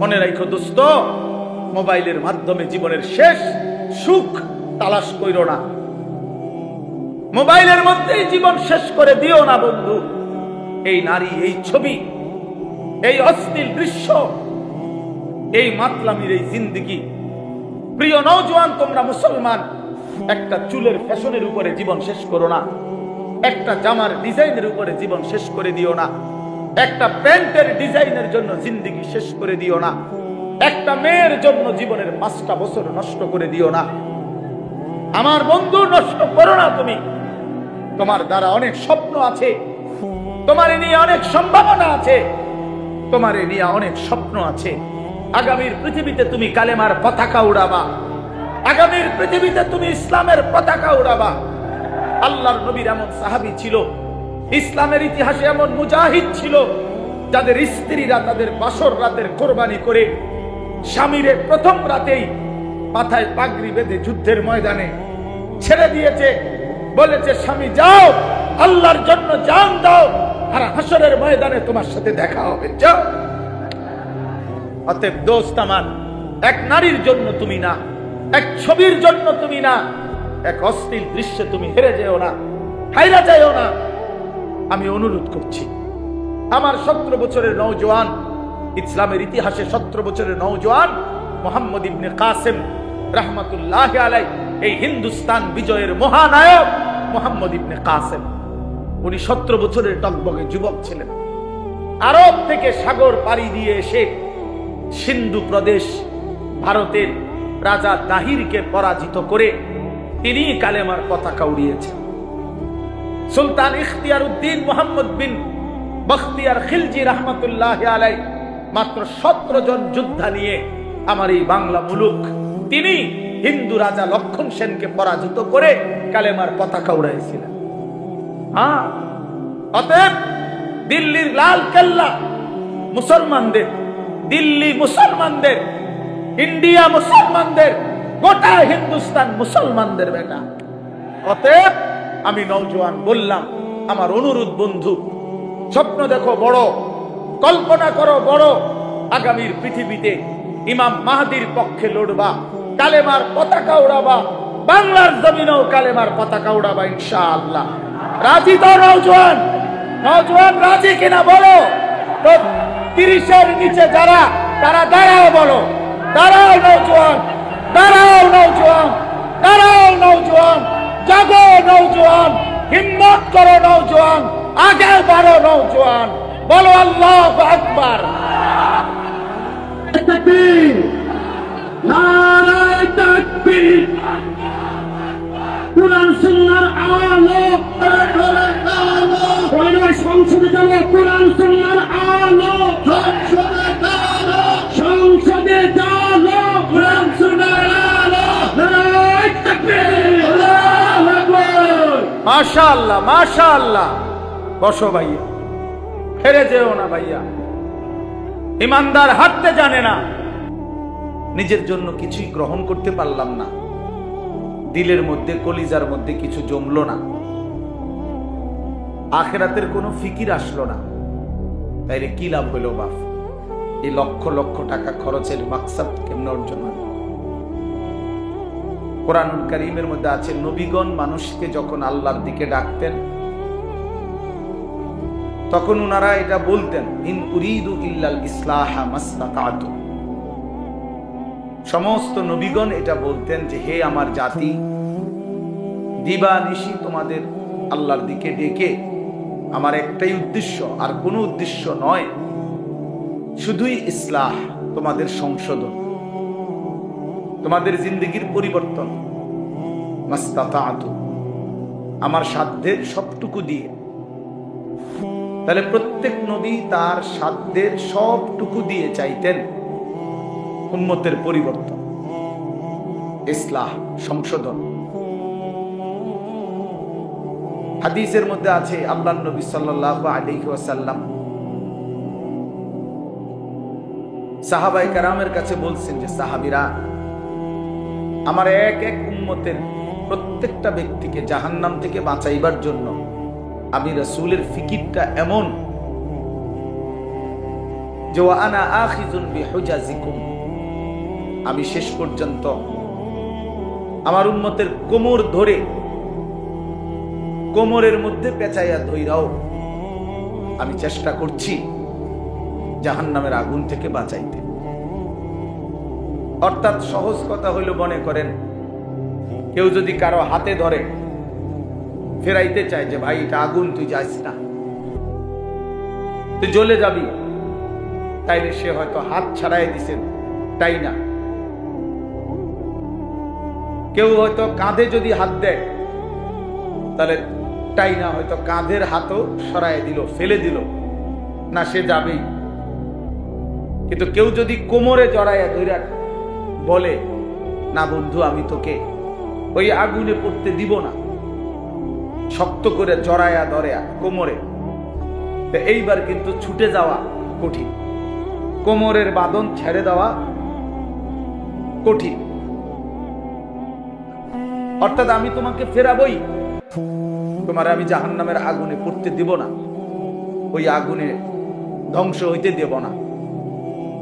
মনে রাখো দোস্ত, মোবাইলের মাধ্যমে জীবনের শেষ সুখ তালাশ কইরো না। মোবাইলের মধ্যেই জীবন শেষ করে দিও না বন্ধু। এই নারী, এই ছবি, এই অশ্লীল দৃশ্য, এই মাতলামির এই জিন্দেগি। প্রিয় নওজোয়ান, তোমরা মুসলমান, একটা চুলের ফ্যাশনের উপরে জীবন শেষ করো না, একটা জামার ডিজাইনের উপরে জীবন শেষ করে দিও না, একটা প্যান্টের ডিজাইনের জন্য জিন্দেগি শেষ করে দিও না, একটা মেয়ের জন্য জীবনের 5টা বছর নষ্ট করে দিও না। আমার বন্ধু, নষ্ট করো না তুমি। তোমার দ্বারা অনেক স্বপ্ন আছে, তোমার নিয়ে অনেক সম্ভাবনা আছে, তোমার নিয়ে অনেক স্বপ্ন আছে। আগামীর পৃথিবীতে তুমি কালেমার পতাকা উড়াবা, আগামীর পৃথিবীতে তুমি ইসলামের পতাকা উড়াবা। আল্লাহর নবীর এমন সাহাবী ছিল, ইসলামের ইতিহাসে এমন মুজাহিদ ছিল, যাদের স্ত্রীরা তাদের বাসর রাতের কোরবানি করে স্বামীরে প্রথম রাতেই মাথায় পাগড়ি বেঁধে যুদ্ধের ময়দানে ছেড়ে দিয়েছে। বলেছে, স্বামী যাও, আল্লাহর জন্য জান দাও, আর হাসরের ময়দানে তোমার সাথে দেখা হবে, যাও। অতএব দোস্ত আমার, এক নারীর জন্য তুমি না, এক ছবির জন্য তুমি না, এক অশ্লীল দৃশ্যে তুমি হেরে যেও না, হাইরা যাও না। আমি অনুরোধ করছি, আমার 17 বছরের নওজোয়ান, ইসলামের ইতিহাসে 17 বছরের নওজোয়ান মুহাম্মদ ইবনে কাসেম রাহমাতুল্লাহ আলাইহি, এই হিন্দুস্তান বিজয়ের মহানায়ক মুহাম্মদ ইবনে কাসেম, উনি 17 বছরের টকবগে যুবক ছিলেন। আরব থেকে সাগর পাড়ি দিয়ে এসে সিন্ধু প্রদেশ, ভারতের রাজা দাহিরকে পরাজিত করে তিনি কালেমার পতাকা উড়িয়েছেন। সুলতান ইখতিয়ার উদ্দিন মুহাম্মদ বিন বখতিয়ার খিলজি রাহমাতুল্লাহ আলাইহি মাত্র 17 জন যোদ্ধা নিয়ে আমার এই বাংলা মুলুক, তিনি হিন্দু রাজা লক্ষণ সেনকে পরাজিত করে কালেমার পতাকা উড়াইছিলেন। অতএব দিল্লির লাল কেল্লা মুসলমানদের, দিল্লি মুসলমানদের, ইন্ডিয়া মুসলমানদের, গোটা হিন্দুস্তান মুসলমানদের বেটা। অতএব আমি নওজোয়ান বললাম, আমার অনুরোধ বন্ধু, স্বপ্ন দেখো বড়, কল্পনা করো বড়, আগামীর পৃথিবীতে ইমাম মাহদির পক্ষে লড়বা, কালেমার পতাকা উড়াবা, বাংলার জমিনেও কালেমার পতাকা উড়াবা ইনশাআল্লাহ। রাজি তো নওজোয়ান? নওজোয়ান রাজি কিনা বলো তো। 30-এর নিচে যারা, তারা দাঁড়াও, বলো দাঁড়াও নওজোয়ান, দাঁড়াও নওজোয়ান, দাঁড়াও নওজোয়ান, জাগো নওজোয়ান, হিম্মত করো নওজোয়ান, আগে বাড়ো নওজোয়ান, বলো আল্লাহু আকবার। তাকবীর, নারায়ে তাকবীর, কুরআন সুন্নাহর আলো, আলো সংসদে যাবো, কুরআন সুন্নাহর আলো সংসদে যাবো, সংসদে যাবো, কুরআন সুন্নাহর আলো, নারায়ে তাকবীর, আল্লাহু আকবার। মাশাআল্লাহ, মাশাআল্লাহ। বসো ভাইয়া, হেরে যেও না ভাইয়া। ইমানদার হাঁটতে জানে না। নিজের জন্য কিছুই গ্রহণ করতে পারলাম না, দিলের মধ্যে, কলিজার মধ্যে কিছু জমলো না, আখিরাতের কোনো ফিকির আসলো না, তাইলে কি লাভ হইল বাপ? এই লক্ষ লক্ষ টাকা খরচের মাকসাদ কেমন অর্জন হবে? কোরআনুল কারীমের মধ্যে আছে, নবীগণ মানুষকে যখন আল্লাহর দিকে ডাকতেন, তখন উনারা এটা বলতেন, ইন উরিদু ইল্লাল ইসলাহা মাসতাতাতু। সমস্ত নবীগণ এটা বলতেন যে, হে আমার জাতি, দিবা নিশি তোমাদের আল্লাহর দিকে ডেকে আমার একটাই উদ্দেশ্য, আর কোনো উদ্দেশ্য নয়, শুধুই ইসলাহ, তোমাদের সংশোধন, তোমাদের জিন্দেগির পরিবর্তন, মাসতাতাতু, আমার সাধ্যের সবটুকু দিয়ে। তাহলে প্রত্যেক নবী তার সাধ্যের সবটুকু দিয়ে চাইতেন উম্মতের পরিবর্তন, ইসলাহ, সংশোধন। হাদিসের মধ্যে আছে, আল্লাহর নবী সাল্লাল্লাহু আলাইহি ওয়াসাল্লাম সাহাবায়ে কেরামের কাছে বলছেন যে, সাহাবীরা, আমার এক এক উম্মতের প্রত্যেকটা ব্যক্তিকে জাহান্নাম থেকে বাঁচাইবার জন্য আমি রাসূলের ফিকিরটা এমন যে ওয়া আনা আখিযুন বিহুজাজিকুম, আমি শেষ পর্যন্ত আমার উম্মতের কোমর ধরে কোমরের মধ্যে পেঁচাইয়া ধইরাও আমি চেষ্টা করছি জাহান্নামের আগুন থেকে বাঁচাইতে। অর্থাৎ সহজ কথা হইল, মনে করেন কেউ যদি কারো হাতে ধরে ফেরাইতে চায় যে ভাই এটা আগুন, তুই যাস না, তুই জ্বলে যাবি, তাইলে সে হয়তো হাত ছাড়াই দিছেন, তাই না? কেউ হয়তো কাঁধে যদি হাত দেয় তাহলে তাই না, হয়তো কাঁধের হাতও সরাই দিল, ফেলে দিল না, সে যাবেই। কিন্তু কেউ যদি কোমরে জড়াইয়া ধইরা বলে না বন্ধু আমি তোকে ওই আগুনে পড়তে দিব না, শক্ত করে জড়াইয়া ধরেয়া কোমরে, এইবার কিন্তু ছুটে যাওয়া কঠিন, কোমরের বাঁধন ছেড়ে দেওয়া কঠিন। অর্থাৎ আমি তোমাকে ফেরাবই, তোমার আমি জাহান্নামের আগুনে পড়তে দিব না, ওই আগুনে ধ্বংস হইতে দেব না।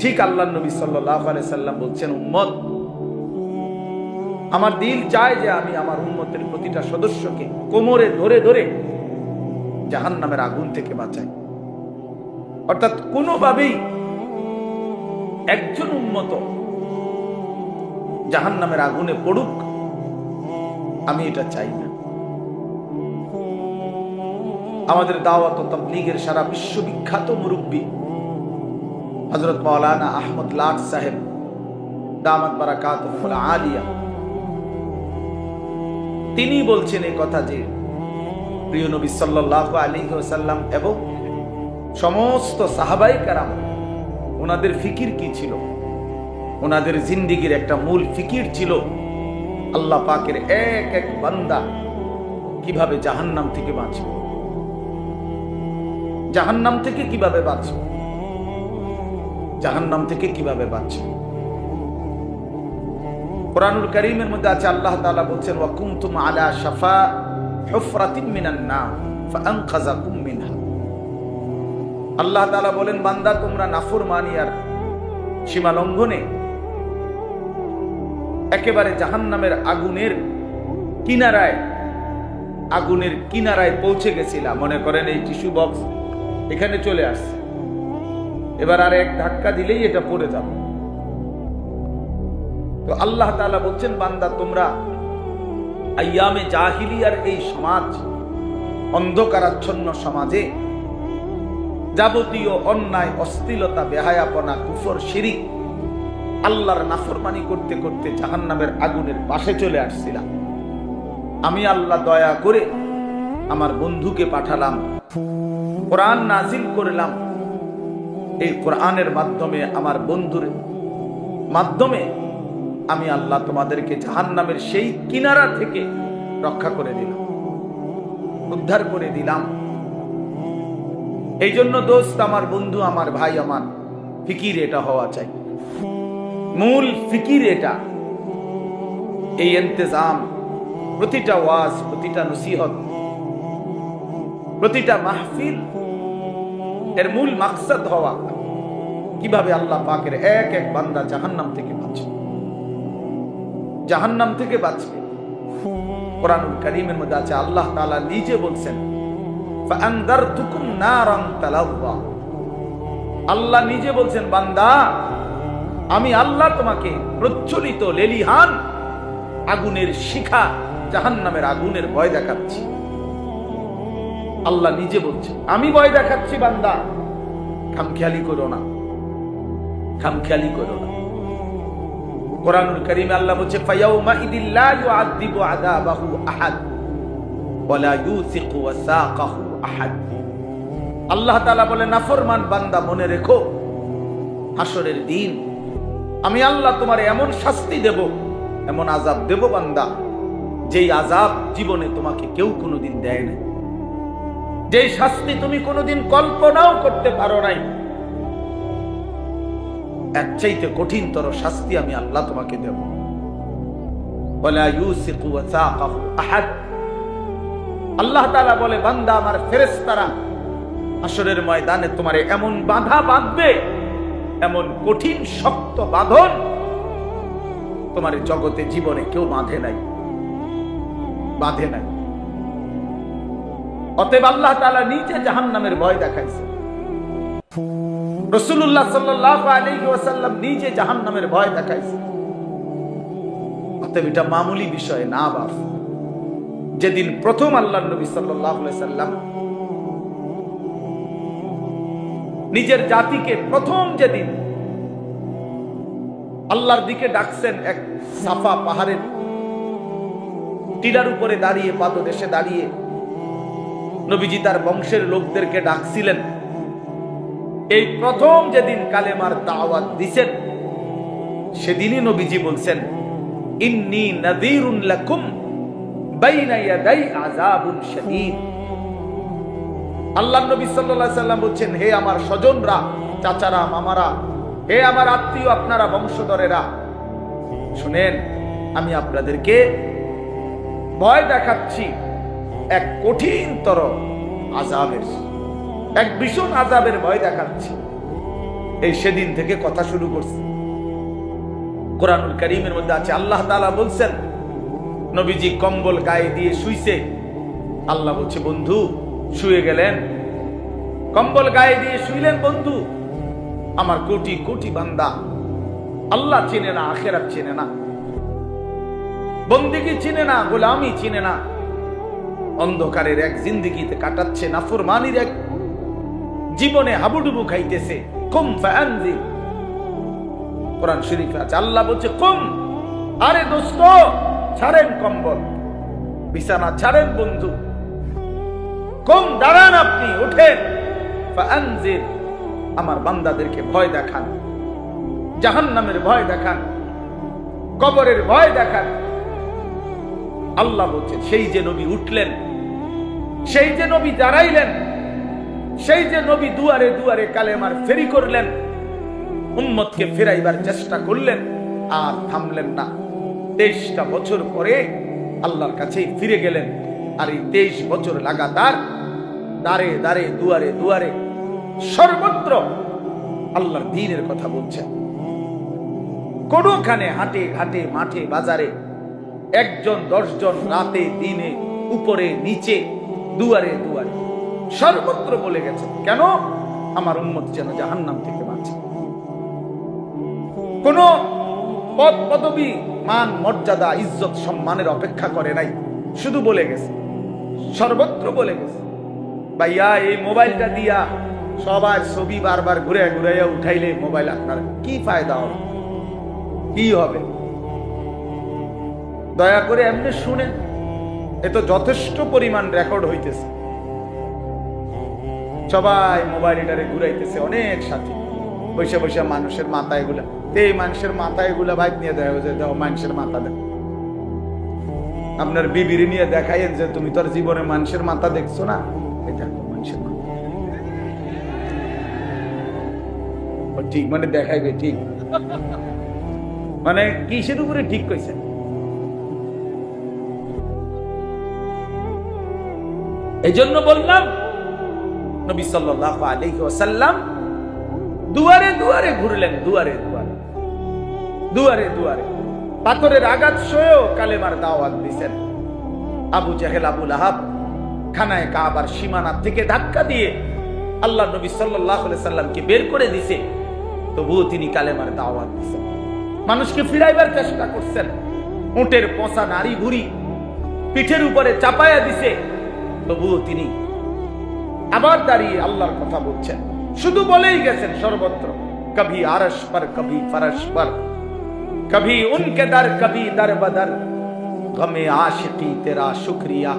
ঠিক আল্লাহ নবী সাল্লাল্লাহু আলাইহি সাল্লাম বলছেন, উম্মত, আমার দিল চায় যে আমি আমার উম্মতের প্রতিটা সদস্যকে কোমরে ধরে ধরে জাহান্নামের আগুন থেকে বাঁচাই। অর্থাৎ কোনোভাবেই একজন উম্মত জাহান্নামের আগুনে পড়ুক, আমি এটা চাই না। আমাদের দাওয়াত ও তাবলীগের সারা বিশ্ববিখ্যাত মুরব্বী হযরত মাওলানা আহমদ লাট সাহেব দামাত বারাকাতুহুল আলিয়া, তিনি বলছেন এই কথা যে প্রিয় নবী সাল্লাল্লাহু আলাইহি ওয়াসাল্লাম এবং সমস্ত সাহাবায়ে কেরাম, ওনাদের ফিকির কি ছিল? ওনাদের জিন্দেগীর একটা মূল ফিকির ছিল আল্লাহ পাকের এক এক বান্দা কিভাবে জাহান্নাম থেকে বাঁচবে, জাহান্নাম থেকে কিভাবে বাঁচবে, জাহান্নাম থেকে কিভাবে বাঁচবে। কুরআনুল কারীমের মধ্যে আছে, আল্লাহ তাআলা বলছেন, ওয়া কুনতুম আলা শাফা হুফরাতিন মিনান নার ফাআনকাযাকুম মিনহা। আল্লাহ তাআলা বলেন, বান্দা তোমরা নাফরমানি আর সীমা লঙ্ঘনে একেবারে জাহান্নামের আগুনের কিনারায় পৌঁছে গেছিলাম। মনে করেন এই টিস্যু বক্স এখানে চলে আসছে, এবার আর এক ধাক্কা দিলেই এটা পড়ে যাবে। তো আল্লাহ তাআলা বলছেন, বান্দা তোমরা আইয়ামে জাহিলিয়ার এই সমাজ, অন্ধকারাচ্ছন্ন সমাজে যাবতীয় অন্যায়, অশ্লীলতা, বেহায়াপনা, কুফর, শিরিক, আল্লাহর নাফরমানি করতে করতে জাহান্নামের আগুনের পাশে চলে আসছিলাম। আমি আল্লাহ দয়া করে আমার বন্ধুকে পাঠালাম, কোরআন নাজিল করলাম। এই কোরআনের মাধ্যমে, আমার বন্ধুর মাধ্যমে আমি আল্লাহ তোমাদেরকে জাহান্নামের সেই কিনারা থেকে রক্ষা করে দিলাম, উদ্ধার করে দিলাম। এই জন্য দোস্ত, আমার বন্ধু, আমার ভাই, আমার ফিকির এটা হওয়া চাই, মূল ফিকির এটা। এই ইন্তজাম, প্রতিটা ওয়াজ, প্রতিটা নসিহত, প্রতিটা মাহফিল, এর মূল মাকসাদ হওয়া কিভাবে আল্লাহ পাকের এক এক বান্দা জাহান্নাম থেকে বাঁচবে, জাহান্নাম থেকে বাঁচবে। কুরআনুল কারীমের মধ্যে আছে, আল্লাহ তাআলা নিজে বলছেন, ফাআনযারতুকুম নারান তালাযা। আল্লাহ নিজে বলছেন, বান্দা আমি আল্লাহ তোমাকে প্রজ্বলিত লেলিহান আগুনের শিখা, জাহান্নামের আগুনের ভয় দেখাচ্ছি। আল্লাহ নিজে বলছে, আমি ভয় দেখাচ্ছি বান্দা, খামখেয়ালি করো না, খামখেয়ালি করো না। কুরআনুল কারীমে আল্লাহ বলছে, ফায়াউমা ইদিল লা ইউআযিবু আযাবাহু আহাদ ওয়া লা ইউসিকু ওয়াসাকাহু আহাদ। আল্লাহ তাআলা বলে, নাফরমান বান্দা মনে রেখো, হাসরের দিন আমি আল্লাহ তোমার এমন শাস্তি দেব, এমন আযাব দেব বান্দা, যেই আযাব জীবনে তোমাকে কেউ কোনোদিন দেয় না, যেই শাস্তি তুমি কোনোদিন কল্পনাও করতে পারো নাই। এর চাইতে কঠিনতর শাস্তি আমি আল্লাহ তোমাকে দেব। ওয়ালা ইউসিকু ওয়াসাকাহু আহাদ। আল্লাহ তাআলা বলে, বান্দা আমার ফেরেশতারা হাসরের ময়দানে তোমারে এমন বাঁধা বাঁধবে এমন কঠিন শক্ত বাঁধন তোমার জগতে জীবনে কেউ বাঁধে নাই। অতএব আল্লাহ তাআলা নিজে জাহান্নামের ভয় দেখাইছে, রাসূলুল্লাহ সাল্লাল্লাহু আলাইহি ওয়াসাল্লাম নিজে জাহান্নামের ভয় দেখাইছে। অতএব এটা মামুলি বিষয় না বাপ। যেদিন প্রথম আল্লাহর নবী সাল্লাল্লাহু আলাইহি ওয়াসাল্লাম নিজের জাতিকে প্রথম যেদিন আল্লাহর দিকে ডাকছেন, এক সাফা পাহাড়ের টিলার উপরে দাঁড়িয়ে, পাদদেশে দাঁড়িয়ে নবীজি তার বংশের লোকদেরকে ডাকছিলেন। এই প্রথম যেদিন কালেমার দাওয়াত দিছেন, সেদিনই নবীজি বলছেন, ইন্নী নাযীরুন লাকুম বাইনা ইয়াদাই আযাবুন শাদীদ। আল্লাহর নবী সাল্লাল্লাহু আলাইহি ওয়াসাল্লাম বলছেন, হে আমার স্বজনরা, চাচারা, মামারা, হে আমার আত্মীয়, আপনারা বংশধরেরা, শুনেন, আমি আপনাদেরকে ভয় দেখাচ্ছি এক কঠিনতর আযাবের, এক ভীষণ আযাবের ভয় দেখাচ্ছি। এই সেদিন থেকে কথা শুরু করছে। কোরআনুল কারীমের মধ্যে আছে, আল্লাহ তাআলা বলছেন, নবীজি কম্বল গায়ে দিয়ে শুইছে। আল্লাহ বলছে, বন্ধু শুয়ে গেলেন, কম্বল গায়ে দিয়ে শুইলেন বন্ধু। আমার কোটি কোটি বান্দা আল্লাহ চিনে না, আখিরাত চিনে না, বন্দেগী চিনে না, গোলামি চিনে না, অন্ধকারের এক জিন্দেগিতে কাটাচ্ছে, নাফরমানির এক জীবনে হাবুডুবু খাইতেছে। কুম ফাআনজির, কোরআন শরীফে আছে, আল্লাহ বলছে কুম, আরে দোস্ত ছাড়েন কম্বল, বিছানা ছাড়েন বন্ধু, কুম দাঁড়ান, আপনি ওঠেন, ফাআনজির, আমার বান্দাদেরকে ভয় দেখান, জাহান্নামের ভয় দেখান, কবরের ভয় দেখান। আল্লাহ বলছেন, সেই যে নবী উঠলেন, সেই যে নবী দাঁড়াইলেন, সেই যে নবী দুয়ারে দুয়ারে কালেমার ফেরি করলেন, উম্মতকে ফেরাইবার চেষ্টা করলেন, আর থামলেন না। 23টা বছর পরে আল্লাহর কাছেই ফিরে গেলেন। আর এই 23 বছর লাগাতার দাঁড়ে দাঁড়ে, দুয়ারে দুয়ারে, সর্বত্র আল্লাহর দ্বীনের কথা বলছেন। কোনখানে হাটে ঘাটে, মাঠে বাজারে, 1 জন 10 জন, রাতে দিনে, উপরে নিচে, দুয়ারে দুয়ারে, সর্বত্র বলে গেছে, কেন? আমার উম্মত যেন জাহান্নাম থেকে বাঁচে। কোন পদ পদবী, মান মর্যাদা, ইজ্জত সম্মানের অপেক্ষা করে নাই, শুধু বলে গেছে, সর্বত্র বলে গেছে। ভাইয়া, এই মোবাইলটা দিয়া সবার ছবি বারবার ঘুরে ঘুরাইয়া উঠাইলে মোবাইল আপনার কি ফায়দা হবে, কি হবে? দয়া করে এমনি শুনেন, এ তো যথেষ্ট পরিমাণ রেকর্ড হইতেছে, সবাই মোবাইল এটারে ঘুরাইতেছে, অনেক সাথী বৈশা বৈশা মানুষের মাথা এগুলা, এই মানুষের মাথা এগুলা বাইক নিয়ে দেয়, দেখো মানুষের মাথা দেখ, আপনার বিবিরি নিয়ে দেখাইয়েন যে তুমি তোর জীবনে মানুষের মাথা দেখছো না, এই দেখো মানুষের মাথা, ঠিক মানে দেখাইবে, ঠিক মানে কিসের উপরে ঠিক কইছেন? এই জন্য বললাম, নবী সাল্লাল্লাহু আলাইহি ওয়াসাল্লাম দুয়ারে দুয়ারে ঘুরলেন, দুয়ারে দুয়ারে, দুয়ারে দুয়ারে, পাথরের আঘাত সয়েও কালেমার দাওয়াত দিয়েছেন। আবু জাহেল, আবু লাহাব খানায়ে কাবার সীমানা থেকে ধাক্কা দিয়ে আল্লাহ নবী সাল্লাল্লাহু আলাইহি সাল্লামকে বের করে দিয়েছে, তবুও তিনি কালেমার দাওয়াত দিয়েছেন, মানুষকে ফিরাইবার চেষ্টা করছেন। উটের পচা নারী ভুড়ি পিঠের উপরে চাপায়া দিছে, তবুও তিনি আবার দাঁড়িয়ে আল্লাহর কথা বলছেন, শুধু বলেই গেছেন সর্বত্র, কভি আরশ পর, কভি ফরশ পর, কভি উনকে দর, কভি দর বদর, গমে आशिकी तेरा शुक्रिया,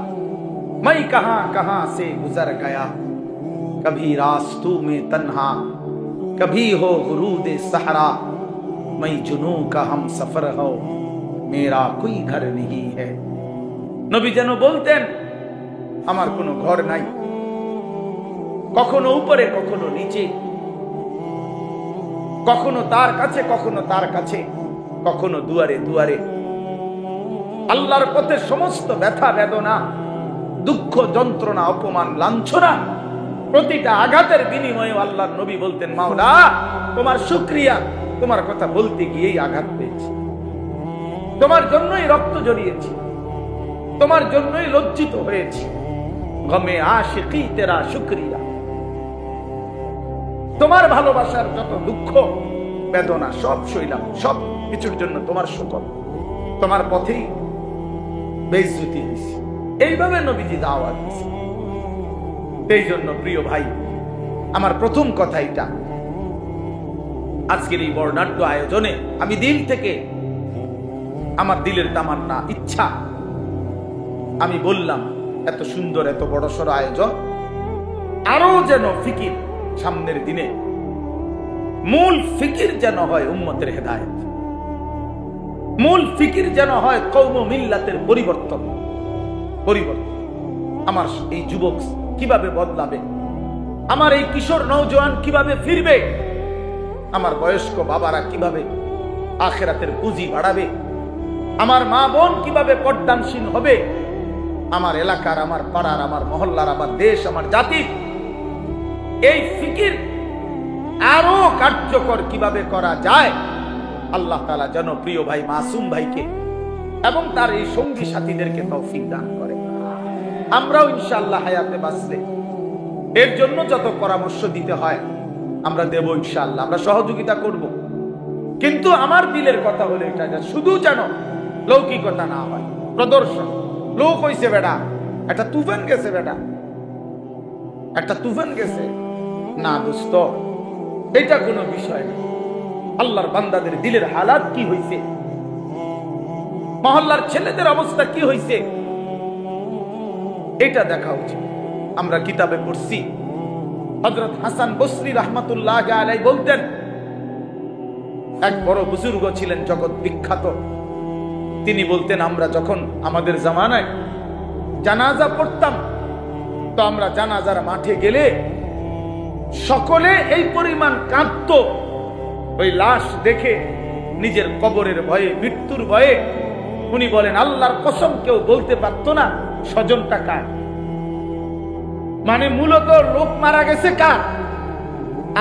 मैं कहां कहां से गुजर गया, कभी रास्तों में तन्हा, कभी हो गुरूद सहरा, मैं जुनूं का हम सफर हो, मेरा कोई घर नहीं है। নবী যেন বলতেন, আমার কোনো ঘর নাই, কখনো উপরে, কখনো নিচে, কখনো তার কাছে, কখনো তার কাছে, কখনো দুয়ারে দুয়ারে। আল্লাহর পথে সমস্ত ব্যথা বেদনা, দুঃখ যন্ত্রণা, অপমান লাঞ্ছনা প্রতিটা আঘাতের বিনিময়ে আল্লাহর নবী বলতেন, মাওলা তোমার শুকরিয়া, তোমার কথা বলতে গিয়েই আঘাত পেয়েছি, তোমার জন্যই রক্ত জড়িয়েছি, তোমার জন্যই লজ্জিত হয়েছি, গমে আশিকি তেরা শুকরিয়া। তোমার ভালোবাসার যত দুঃখ বেদনা সব সইলাম, সব কিছুর জন্য তোমার শুকর, তোমার পথেই বেইজ্জতি হয়েছে। এইভাবে নবীজি দাওয়াত দিয়েছে। এই জন্য প্রিয় ভাই, আমার প্রথম কথা এটা, আজকের এই বর্ণাঢ্য আয়োজনে আমি দিল থেকে, আমার দিলের তামান্না, ইচ্ছা, আমি বললাম এত সুন্দর এত বড়সড় আয়োজন, আরো যেন ফিকির সামনের দিনে, মূল ফিকির যেন হয় উম্মতের হেদায়েত, মূল ফিকির যেন হয় কওম মিল্লাতের পরিবর্তন। আমার এই যুবক কিভাবে বদলাবে, আমার এই কিশোর নওজোয়ান কিভাবে ফিরবে, আমার বয়স্ক বাবারা কিভাবে আখিরাতের পুঁজি বাড়াবে, আমার মা বোন কিভাবে পর্দানশীল হবে, আমার এলাকার, আমার পাড়ার, আমার মহল্লার, আমার দেশ, আমার জাতির এই ফিকির আরো কার্যকর কিভাবে করা যায়, আল্লাহ তাআলা যেন প্রিয় ভাই মাসুম ভাইকে এবং তার এই সঙ্গী সাথীদেরকে তৌফিক দান করে। আমরাও ইনশাআল্লাহ হায়াতে বাঁচলে এর জন্য যত পরামর্শ দিতে হয় আমরা দেব ইনশাআল্লাহ, আমরা সহযোগিতা করব। কিন্তু আমার দিলের কথা হলো এটা, শুধু যেন লৌকিকতা না হয়, প্রদর্শন। লোক হইছে বেটা, একটা তুফান গেছে, বেটা একটা তুফান গেছে, না দোস্ত, এটা কোনো বিষয় না। আল্লাহর বান্দাদের দিলের হালাত কি হইছে, মহল্লার ছেলেদের অবস্থা কি হইছে, এটা দেখা উচিত। আমরা কিতাবে পড়ছি, হযরত হাসান বসরি রাহমাতুল্লাহ আলাইহি বলতেন, এক বড় বুজুর্গ ছিলেন, জগৎ বিখ্যাত। তিনি বলতেন, আমরা যখন আমাদের জামানায় জানাজা পড়তাম, তো আমরা জানাজার মাঠে গেলে সকলে এই পরিমাণ কাঁদত, ওই লাশ দেখে নিজের কবরের ভয়ে, মৃত্যুর ভয়ে। উনি বলেন, আল্লাহর কসম কেউ বলতে পারতো না স্বজনটা কার। মানে মূলত লোক মারা গেছে কার,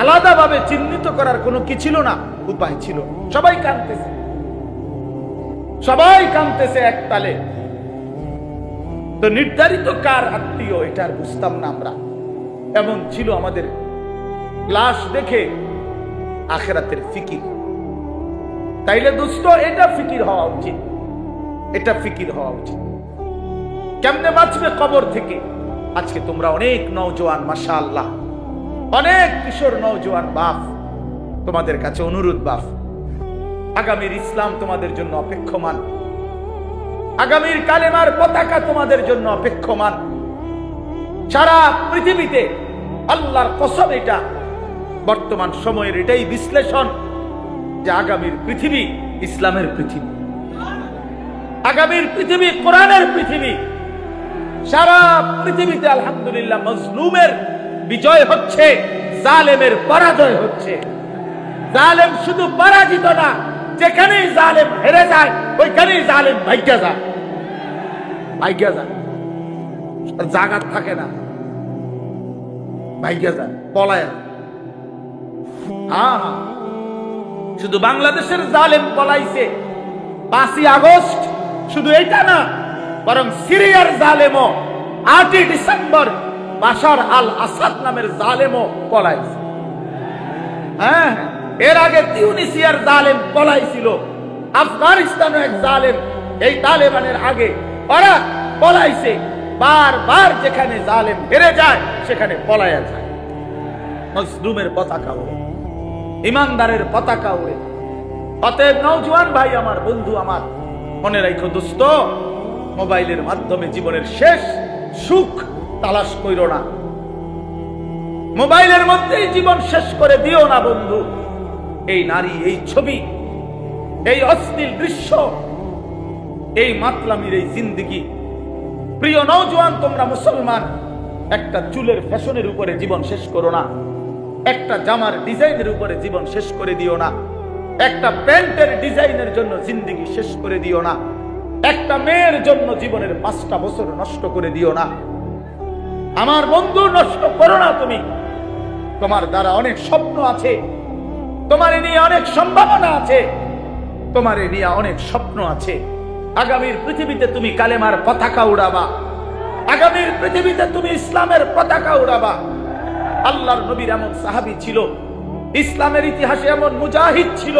আলাদাভাবে চিহ্নিত করার কোনো কি ছিল না, উপায় ছিল। সবাই কাঁদতেছে, সবাই কাঁদতেছে এক তালে। তো নির্ধারিত কার আত্মীয় এটা আর বুঝতাম না আমরা। এমন ছিল আমাদের লাশ দেখে আখিরাতের ফিকির। তাইলে দোস্ত, এটা ফিকির হওয়া উচিত, এটা ফিকির হওয়া উচিত। কেমনে বাঁচবে কবর থেকে? আজকে তোমরা অনেক নওজোয়ান, মাশাআল্লাহ, অনেক কিশোর নওজোয়ান বাপ, তোমাদের কাছে অনুরোধ বাপ, আগামীর ইসলাম তোমাদের জন্য অপেক্ষমান, আগামীর কালেমার পতাকা তোমাদের জন্য অপেক্ষমান। সারা পৃথিবীতে আল্লাহর কসম, এটা বর্তমান সময়ের এটাই বিশ্লেষণ যে আগামীর পৃথিবী ইসলামের পৃথিবী, আগামীর পৃথিবী কোরআনের পৃথিবী। সারা পৃথিবীতে আলহামদুলিল্লাহ মজলুমের বিজয় হচ্ছে, জালেমের পরাজয় হচ্ছে। জালেম শুধু পরাজিত না, যেখানেই জালেম হেরে যায় ওইখানেই জালেম ভাগ্যা যায়, ভাগ্যা যায়, জাগাত থাকে না, ভাগ্যা যায়, পলায়। হ্যাঁ, শুধু বাংলাদেশের জালেম পলাইছে 5ই আগস্ট, শুধু এটা না, বরং সিরিয়ার জালেমও 8ই ডিসেম্বর বাশার আল আসাদ নামের জালেমও পলাইছে। হ্যাঁ, এর আগে তিউনিসিয়ার জালেম পলাইছিল, আফগানিস্তানের এক জালেম এই তালেবানের আগে ওরা পলাইছে। বারবার যেখানে জালেম হেরে যায় সেখানে পলায়া যায়। মজলুমের পতাকা ওড়ে, ইমানদারের পতাকা ওড়ে। অতএব নওজোয়ান ভাই আমার, বন্ধু আমার, মনে রাখো দোস্ত, মোবাইলের মাধ্যমে জীবনের শেষ সুখ তালাশ কইরো না, মোবাইলের মধ্যেই জীবন শেষ করে দিও না বন্ধু। এই নারী, এই ছবি, এই অশ্লীল দৃশ্য, এই মাতলামির এই জিন্দেগি। প্রিয় নওজোয়ান, তোমরা মুসলমান, একটা চুলের ফ্যাশনের উপরে জীবন শেষ করো না, একটা জামার ডিজাইনের উপরে জীবন শেষ করে দিও না, একটা প্যান্টের ডিজাইনের জন্য জিন্দেগি শেষ করে দিও না, একটা মেয়ের জন্য জীবনের 5টা বছর নষ্ট করে দিও না। আমার বন্ধু, নষ্ট করো না তুমি। তোমার দ্বারা অনেক স্বপ্ন আছে, তোমারে নিয়ে অনেক সম্ভাবনা আছে, তোমারে নিয়ে অনেক স্বপ্ন আছে। আগামীর পৃথিবীতে তুমি কালেমার পতাকা উড়াবা, আগামীর পৃথিবীতে তুমি ইসলামের পতাকা উড়াবা। আল্লাহর নবীর এমন সাহাবী ছিল, ইসলামের ইতিহাসে এমন মুজাহিদ ছিল,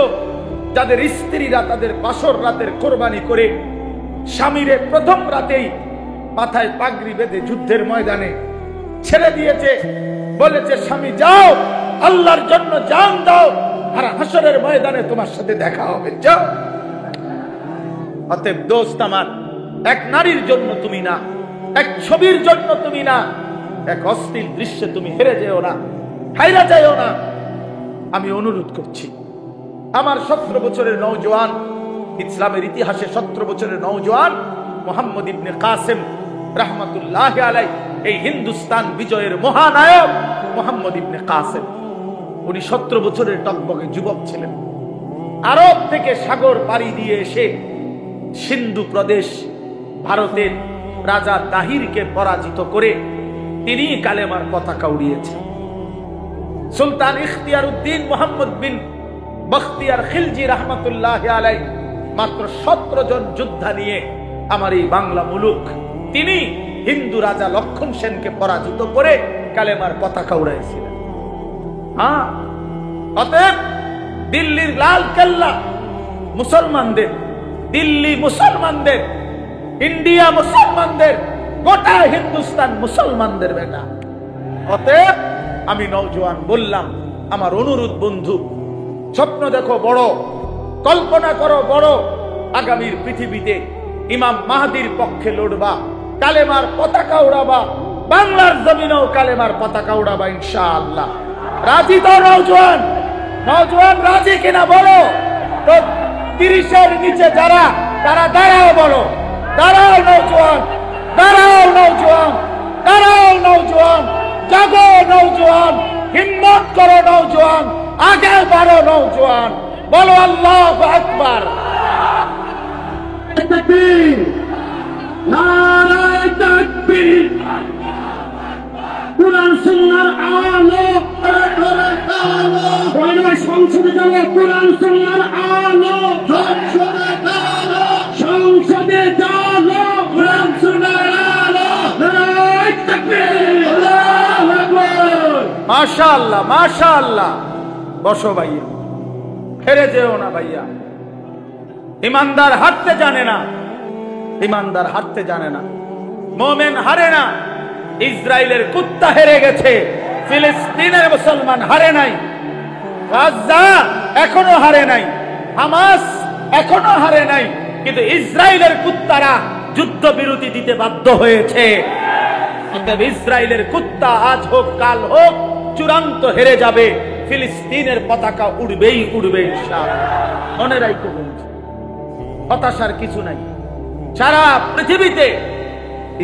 যাদের স্ত্রীরা তাদের বাসর রাতের কোরবানি করে স্বামীরে প্রথম রাতেই মাথায় পাগড়ি বেঁধে যুদ্ধের ময়দানে ছেড়ে দিয়েছে, বলেছে স্বামী যাও, আল্লাহর জন্য জান দাও, আর হাসরের ময়দানে তোমার সাথে দেখা হবে, যাও। অতএব দোস্ত আমার, এক নারীর জন্য তুমি না, এক ছবির জন্য তুমি না, এক অশ্লীল দৃশ্যে তুমি হেরে যেও না, হাইরা যাও না। আমি অনুরোধ করছি, আমার 17 বছরের নওজোয়ান, ইসলামের ইতিহাসে 17 বছরের নওজোয়ান মুহাম্মদ ইবনে কাসেম রাহমাতুল্লাহি আলাইহি, এই হিন্দুস্তান বিজয়ের মহানায়ক মুহাম্মদ ইবনে কাসেম, উনি 17 বছরের টকবকে যুবক ছিলেন। আরব থেকে সাগর পাড়ি দিয়ে এসে সিন্ধু প্রদেশ ভারতের রাজা তাহিরকে পরাজিত করে তিনি কালেমার পতাকা উড়িয়েছেন। সুলতান ইখতিয়ার উদ্দিন মুহাম্মদ বিন বখতিয়ার খিলজি রাহমাতুল্লাহি আলাইহি মাত্র 17 জন যোদ্ধা নিয়ে আমার এই বাংলা মুলুক, তিনি হিন্দু রাজা লক্ষণ সেনকে পরাজিত করে কালেমার পতাকা উড়াইছিলেন। হ্যাঁ, অতএব দিল্লির লাল কেল্লা মুসলমানদের, দিল্লি মুসলমানদের, ইন্ডিয়া মুসলমানদের, গোটা হিন্দুস্তান মুসলমানদের বেটা। অতএব আমি নওজোয়ান বললাম, আমার অনুরোধ বন্ধু, স্বপ্ন দেখো বড়, কল্পনা করো বড়, আগামীর পৃথিবীতে ইমাম মাহদির পক্ষে লড়বা, কালেমার পতাকা উড়াবা, বাংলার জমিনেও কালেমার পতাকা উড়াবা ইনশাআল্লাহ। রাজি তো নওজোয়ান? নওজোয়ান রাজি কিনা বলো তো। 30-এর নিচে যারা, তারা দাঁড়াও, বলো দাঁড়াও নওজোয়ান, দাঁড়াও নওজোয়ান, দাঁড়াও নওজোয়ান, জাগো নওজোয়ান, হিম্মত করো নওজোয়ান, আগে বাড়ো নওজোয়ান, বলো আল্লাহু আকবার। তাকবীর, নারায়ে তাকবীর, কুরআন সুন্নাহর আলো, সংসদে যাবো, কুরআন সুন্নাহর আলো, সংসদে যাবো, কুরআন সুন্নাহর আলো, নারায়ে তাকবীর, আল্লাহু আকবার। মাশাআল্লাহ, মাশাআল্লাহ। বসো ভাইয়া, হেরে যেও না ভাইয়া। ইমানদার হারতে জানে না, ইমানদার হারতে জানে না, মুমিন হারে না। ইসরায়েলের কুত্তা হেরে গেছে, ফিলিস্তিনের মুসলমান হারে নাই, গাজা এখনো হারে নাই, হামাস এখনো হারে নাই, কিন্তু ইসরায়েলের কুত্তারা যুদ্ধবিরতি দিতে বাধ্য হয়েছে। অতএব ইসরায়েলের কুত্তা আজ হোক কাল হোক চূড়ান্ত হেরে যাবে, ফিলিস্তিনের পতাকা উড়বেই উড়বে ইনশাআল্লাহ। মনে রাখো বন্ধু, হতাশার কিছু নাই। সারা পৃথিবীতে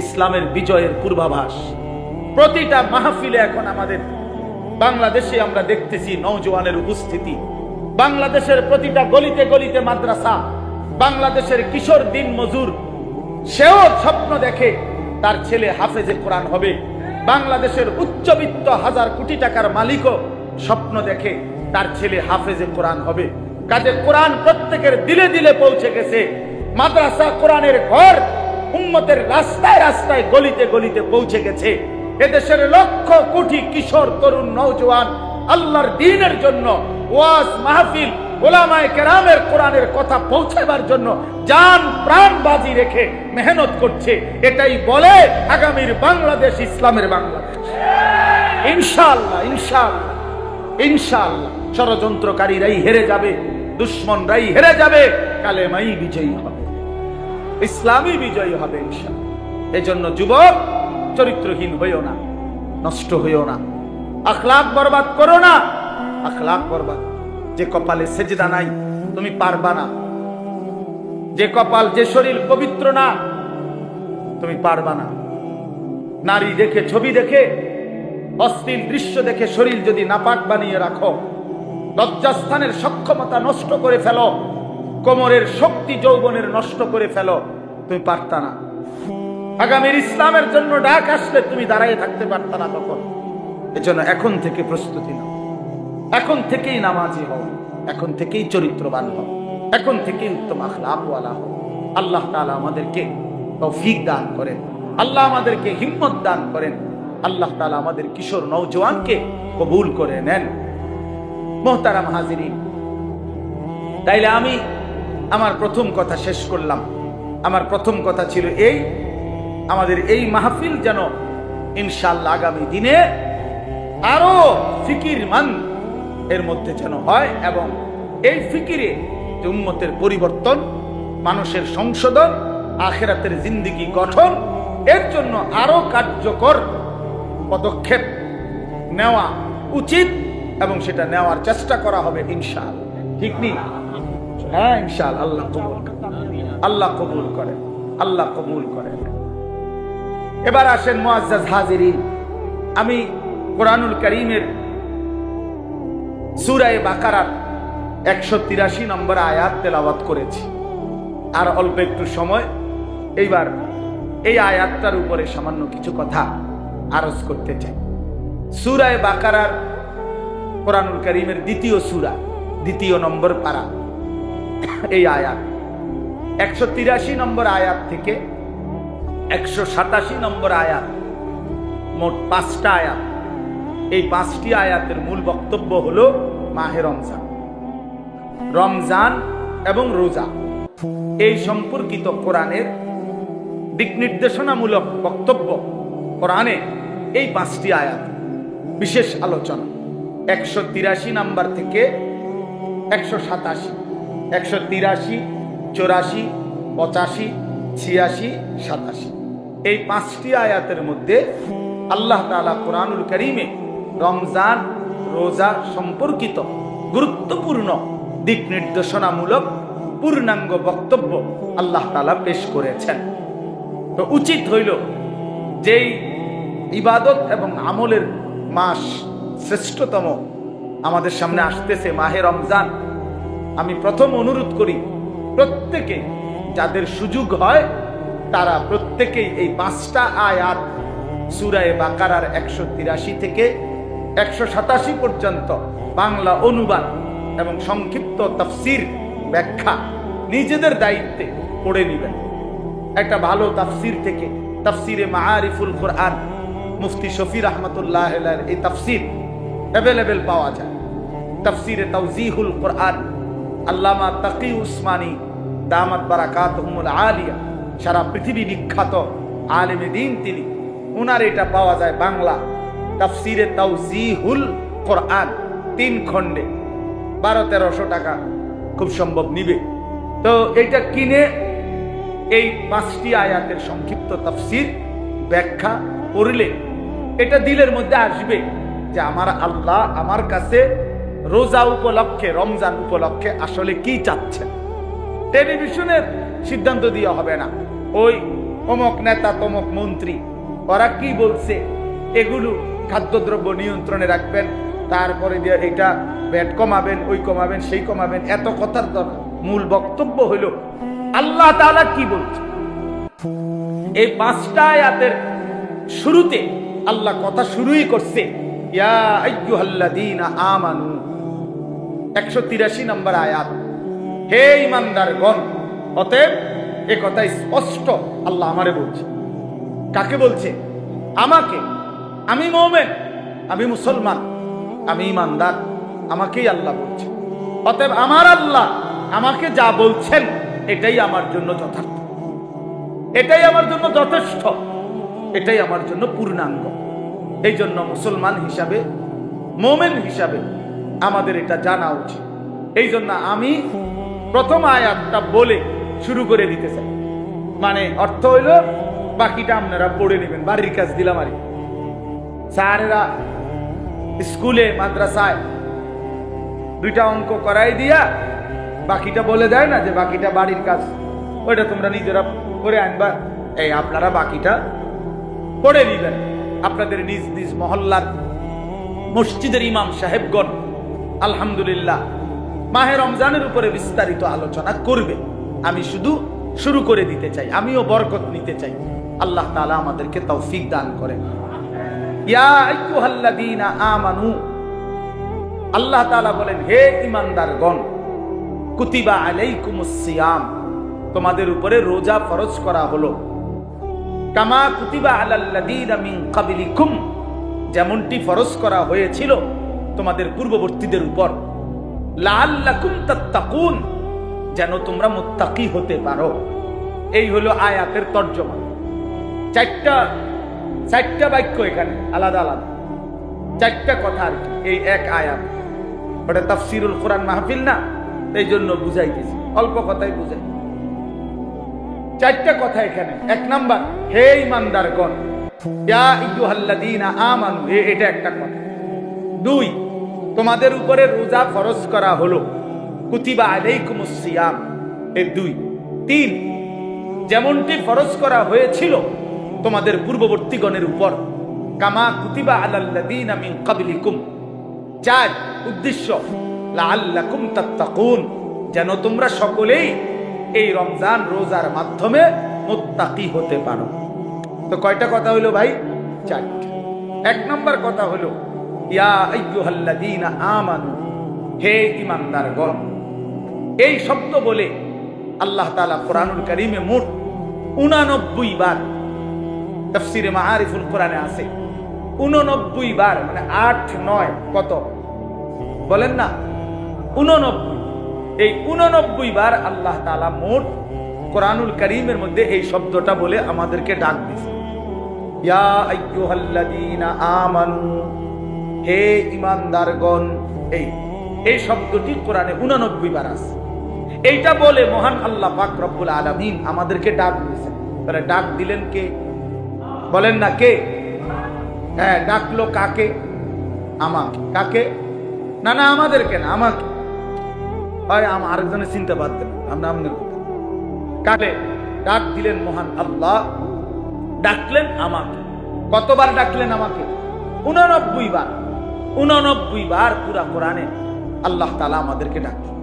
ইসলামের বিজয়ের পূর্বাভাস প্রতিটা মাহফিলে এখন আমাদের বাংলাদেশে আমরা দেখতেছি নওজোয়ানের উপস্থিতি। বাংলাদেশের প্রতিটা গলিতে গলিতে মাদ্রাসা, বাংলাদেশের কিশোর দিন মজুর, সেও স্বপ্ন দেখে তার ছেলে হাফেজে কোরআন হবে। বাংলাদেশের উচ্চবিত্ত 1000 কোটি টাকার মালিকও স্বপ্ন দেখে তার ছেলে হাফেজে কোরআন হবে। কাজে কোরআন প্রত্যেকের দিলে দিলে পৌঁছে গেছে। মাদ্রাসা কোরআনের ঘর উম্মতের রাস্তায় রাস্তায় গলিতে গলিতে পৌঁছে গেছে। এদেশের লক্ষ কোটি কিশোর তরুণ নওজোয়ান আল্লাহর দ্বীনের জন্য ওয়াজ মাহফিল, উলামায়ে কেরামের কোরআনের কথা পৌঁছাবার জন্য জান প্রাণ বাজি রেখে মেহনত করছে। এটাই বলে আগামীর বাংলাদেশ ইসলামের বাংলাদেশ ইনশাআল্লাহ, ইনশাআল্লাহ, ইনশাআল্লাহ। ষড়যন্ত্রকারীরাই হেরে যাবে, দুশ্মনরাই হেরে যাবে, কালেমাই বিজয়ী হবে, ইসলামই বিজয়ী হবে ইনশাআল্লাহ। এজন্য যুবক, চরিত্রহীন হইও না, নষ্ট হইও না, আখলাক বরবাদ করো না। আখলাক বরবাদ, যে কপালে সেজদা নাই তুমি পারবা না, যে কপাল যে শরীর পবিত্র না তুমি পারবা না। নারী দেখে, ছবি দেখে, অশ্লীল দৃশ্য দেখে শরীর যদি নাপাক বানিয়ে রাখো, লজ্জাস্থানের সক্ষমতা নষ্ট করে ফেলো, কোমরের শক্তি যৌবনের নষ্ট করে ফেলো, তুমি পারতা না। আগামীর ইসলামের জন্য ডাক আসলে তুমি দাঁড়িয়ে থাকতে পারত না তখন। এজন্য এখন থেকে প্রস্তুতি নাও, এখন থেকেই নামাজি হও, এখন থেকেই চরিত্রবান হও, এখন থেকেই উত্তম আখলাকওয়ালা হও। আল্লাহ তাআলা আমাদেরকে তৌফিক দান করেন, আল্লাহ আমাদেরকে হিম্মত দান করেন, আল্লাহ তাআলা আমাদের কিশোর নওজওয়ানকে কবুল করে নেন। মুহতারাম হাজিরিন, তাইলে আমি আমার প্রথম কথা শেষ করলাম। আমার প্রথম কথা ছিল এই, আমাদের এই মাহফিল যেন ইনশাআল্লাহ আগামী দিনে আরো ফিকিরমান এর মধ্যে যেন হয়, এবং এই ফিকিরে যে উম্মতের পরিবর্তন, মানুষের সংশোধন, আখিরাতের জিন্দেগি গঠন, এর জন্য আরো কার্যকর পদক্ষেপ নেওয়া উচিত এবং সেটা নেওয়ার চেষ্টা করা হবে ইনশাআল্লাহ। ঠিক নেই? হ্যাঁ ইনশাআল্লাহ। আল্লাহ কবুল করেন, আল্লাহ কবুল করেন, আল্লাহ কবুল করেন। এবার আসেন মুআজ্জাজ হাজিরিন, আমি কোরআনুল কারীমের সূরা বাকারার 183 নম্বর আয়াত তেলাওয়াত করেছি। আর অল্প একটু সময় এইবার এই আয়াতটার উপরে সামান্য কিছু কথা আরজ করতে চাই। সূরা বাকারার কোরআনুল কারীমের দ্বিতীয় সূরা, দ্বিতীয় নম্বর পারা, এই আয়াত 183 নম্বর আয়াত থেকে 187 নম্বর আয়াত, মোট 5টা আয়াত। এই 5টি আয়াতের মূল বক্তব্য হলো মাহে রমজান, রমজান এবং রোজা এই সম্পর্কিত কোরআনের দিক নির্দেশনামূলক বক্তব্য। কোরআনে এই 5টি আয়াত বিশেষ আলোচনা 183 নাম্বার থেকে 187, 183, 84, 85, 86, 87 এই 5টি আয়াতের মধ্যে আল্লাহ তাআলা কোরআনুল কারীমে রমজান রোজা সম্পর্কিত গুরুত্বপূর্ণ দিক নির্দেশনামূলক পূর্ণাঙ্গ বক্তব্য আল্লাহ তাআলা পেশ করেছেন। তো উচিত হইল যেই ইবাদত এবং আমলের মাস শ্রেষ্ঠতম আমাদের সামনে আসতেছে মাহে রমজান, আমি প্রথম অনুরোধ করি প্রত্যেকে যাদের সুযোগ হয় তারা প্রত্যেকেই এই 5টা আয়াত সূরা বাকারার 183 থেকে 187 পর্যন্ত বাংলা অনুবাদ এবং সংক্ষিপ্ত তাফসীর ব্যাখ্যা নিজেদের দায়িত্বে পড়ে নেবেন। একটা ভালো তাফসীর থেকে, তাফসীরে মাআরিফুল কোরআন, মুফতি শফি রাহমাতুল্লাহ আলাইহির এই তাফসীর অ্যাভেলেবল পাওয়া যায়। তাফসীরে তাওজিহুল কোরআন, আল্লামা তাকি উসমানী দামাত বারাকাতুহুমুল আলিয়া, সারা পৃথিবী বিখ্যাত আলেমে দ্বীন তিনি, উনার এটা পাওয়া যায় বাংলা। তাফসীরে তাওজিহুল কোরআন 3 খণ্ডে 1200-1300 টাকা খুব সম্ভব নিবে। তো এটা কিনে এই 5টি আয়াতের সংক্ষিপ্ত তাফসীর ব্যাখ্যা পড়লে এটা দিলের মধ্যে আসবে যে আমার আল্লাহ আমার কাছে রোজা উপলক্ষে, রমজান উপলক্ষে আসলে কি চাচ্ছেন। টেলিভিশনের সিদ্ধান্ত দিয়ে হবে না, ওই অমুক নেতা তমুক মন্ত্রী ওরা কি বলছে এগুলো খাদ্যদ্রব্য নিয়ন্ত্রণে রাখবেন, তারপরে দিয়ে এটা ভ্যাট কমাবেন, ওই কমাবেন, সেই কমাবেন, এত কথার দরকার। মূল বক্তব্য হইল আল্লাহ তাআলা কি বলছে। এই 5টা আয়াতের শুরুতে আল্লাহ কথা শুরুই করছে ইয়া আইয়ুহাল্লাযীনা আমানু, 183 নম্বর আয়াত, হে ঈমানদারগণ। অতএব এই কথা স্পষ্ট আল্লাহ আমারে বলছে। কাকে বলছে? আমাকে। আমি মুমিন, আমি মুসলমান, আমি ঈমানদার, আমাকেই আল্লাহ বলছে। অতএব আমার আল্লাহ আমাকে যা বলছেন এটাই আমার জন্য যথার্থ, এটাই আমার জন্য যথেষ্ট, এটাই আমার জন্য পূর্ণাঙ্গ। এই জন্য মুসলমান হিসাবে, মুমিন হিসাবে আমাদের এটা জানা উচিত। এই জন্য আমি প্রথম আয়াতটা বলে শুরু করে দিতে চাই। মানে অর্থ হইল বাকিটা আপনারা পড়ে নেবেন, বাড়ির কাজ দিলাম। আর স্যারেরা স্কুলে মাদ্রাসায় 2টা অঙ্ক করাই দিয়া বাকিটা বলে দেয় না যে বাকিটা বাড়ির কাজ, ওইটা তোমরা নিজেরা করে আনবা। এই আপনারা বাকিটা পড়ে নিবেন। আপনাদের নিজ নিজ মহল্লার মসজিদের ইমাম সাহেবগণ আলহামদুলিল্লাহ মাহে রমজানের উপরে বিস্তারিত আলোচনা করবে। আমি শুধু শুরু করে দিতে চাই, আমিও বরকত নিতে চাই। আল্লাহ তাআলা আমাদেরকে তৌফিক দান করেন। ইয়া আইয়ুহাল্লাযীনা আমানু, আল্লাহ তাআলা বলেন হে ঈমানদারগণ, কুতিবা আলাইকুমুস সিয়াম, তোমাদের উপরে রোজা ফরজ করা হলো, কামা কুতিবা আলাল্লাযীনা মিন ক্বাবলিকুম, যেমনটি ফরজ করা হয়েছিল তোমাদের পূর্ববর্তীদের উপর, লাআল্লাকুম তাত্তাকুন, যেন তোমরা মুত্তাকি হতে পারো। এই হলো আয়াতের তর্জমা। চারটা বাক্য এখানে আলাদা আলাদা, চারটা কথা আর কি এই এক আয়াত। ওটা তাফসিরুল কোরআন মাহফিল না, এই জন্য বুঝাইতেছি, অল্প কথাই বুঝাই। চারটা কথা এখানে। এক নাম্বার, হে ঈমানদারগণ, ইয়া আইয়ুহাল্লাযীনা আমানু, এটা একটা কথা। দুই, তোমাদের উপরে রোজা ফরজ করা হলো, কুতিবা আলাইকুমুস সিয়াম, এই দুই। তিন, যেমনটি ফরজ করা হয়েছিল তোমাদের পূর্ববর্তীগণের উপর, কামা কুতিবা আলাল্লাযীনা মিন ক্বাবলিকুম। চার, উদ্দেশ্য লাআল্লাকুম তাত্তাকুন, যেন তোমরা সকলেই এই রমজান রোজার মাধ্যমে মুত্তাকি হতে পারো। তো কয়টা কথা হইলো ভাই? চারটা। এক নম্বর কথা হলো ইয়া আইয়ুহাল্লাযীনা আমানু, হে ঈমানদারগণ। এই শব্দ বলে আল্লাহ তাআলা কোরআনুল কারীমে মোট 89 বার, তাফসীরে মাআরিফুল কোরআনে আছে 89 বার, মানে 8 9 কত বলেন না, 89। এই 89 বার আল্লাহ তাআলা মোট কোরআনুল কারীমের মধ্যে এই শব্দটা বলে আমাদেরকে ডাক দিয়েছে, ইয়া আইয়ুহাল্লাযীনা আমানু, হে ঈমানদারগণ। এই শব্দটি কোরআনে 89 বার আছে। এইটা বলে মহান আল্লাহ পাক রব্বুল আলামিন আমাদেরকে ডাক দিয়েছেন। তাহলে ডাক দিলেন কে? বলেন না কে? হ্যাঁ, ডাকলো কাকে? আমাকে। কাকে? না না, আমাদেরকে না, আমাকে। আরেকজনের চিন্তা বাদ দেন, আমরা আমাদের কথা। কাকে ডাক দিলেন? মহান আল্লাহ ডাকলেন আমাকে। কতবার ডাকলেন আমাকে? 89 বার। 89 বার পুরা কোরআনে আল্লাহ তাআলা আমাদেরকে ডাকলেন।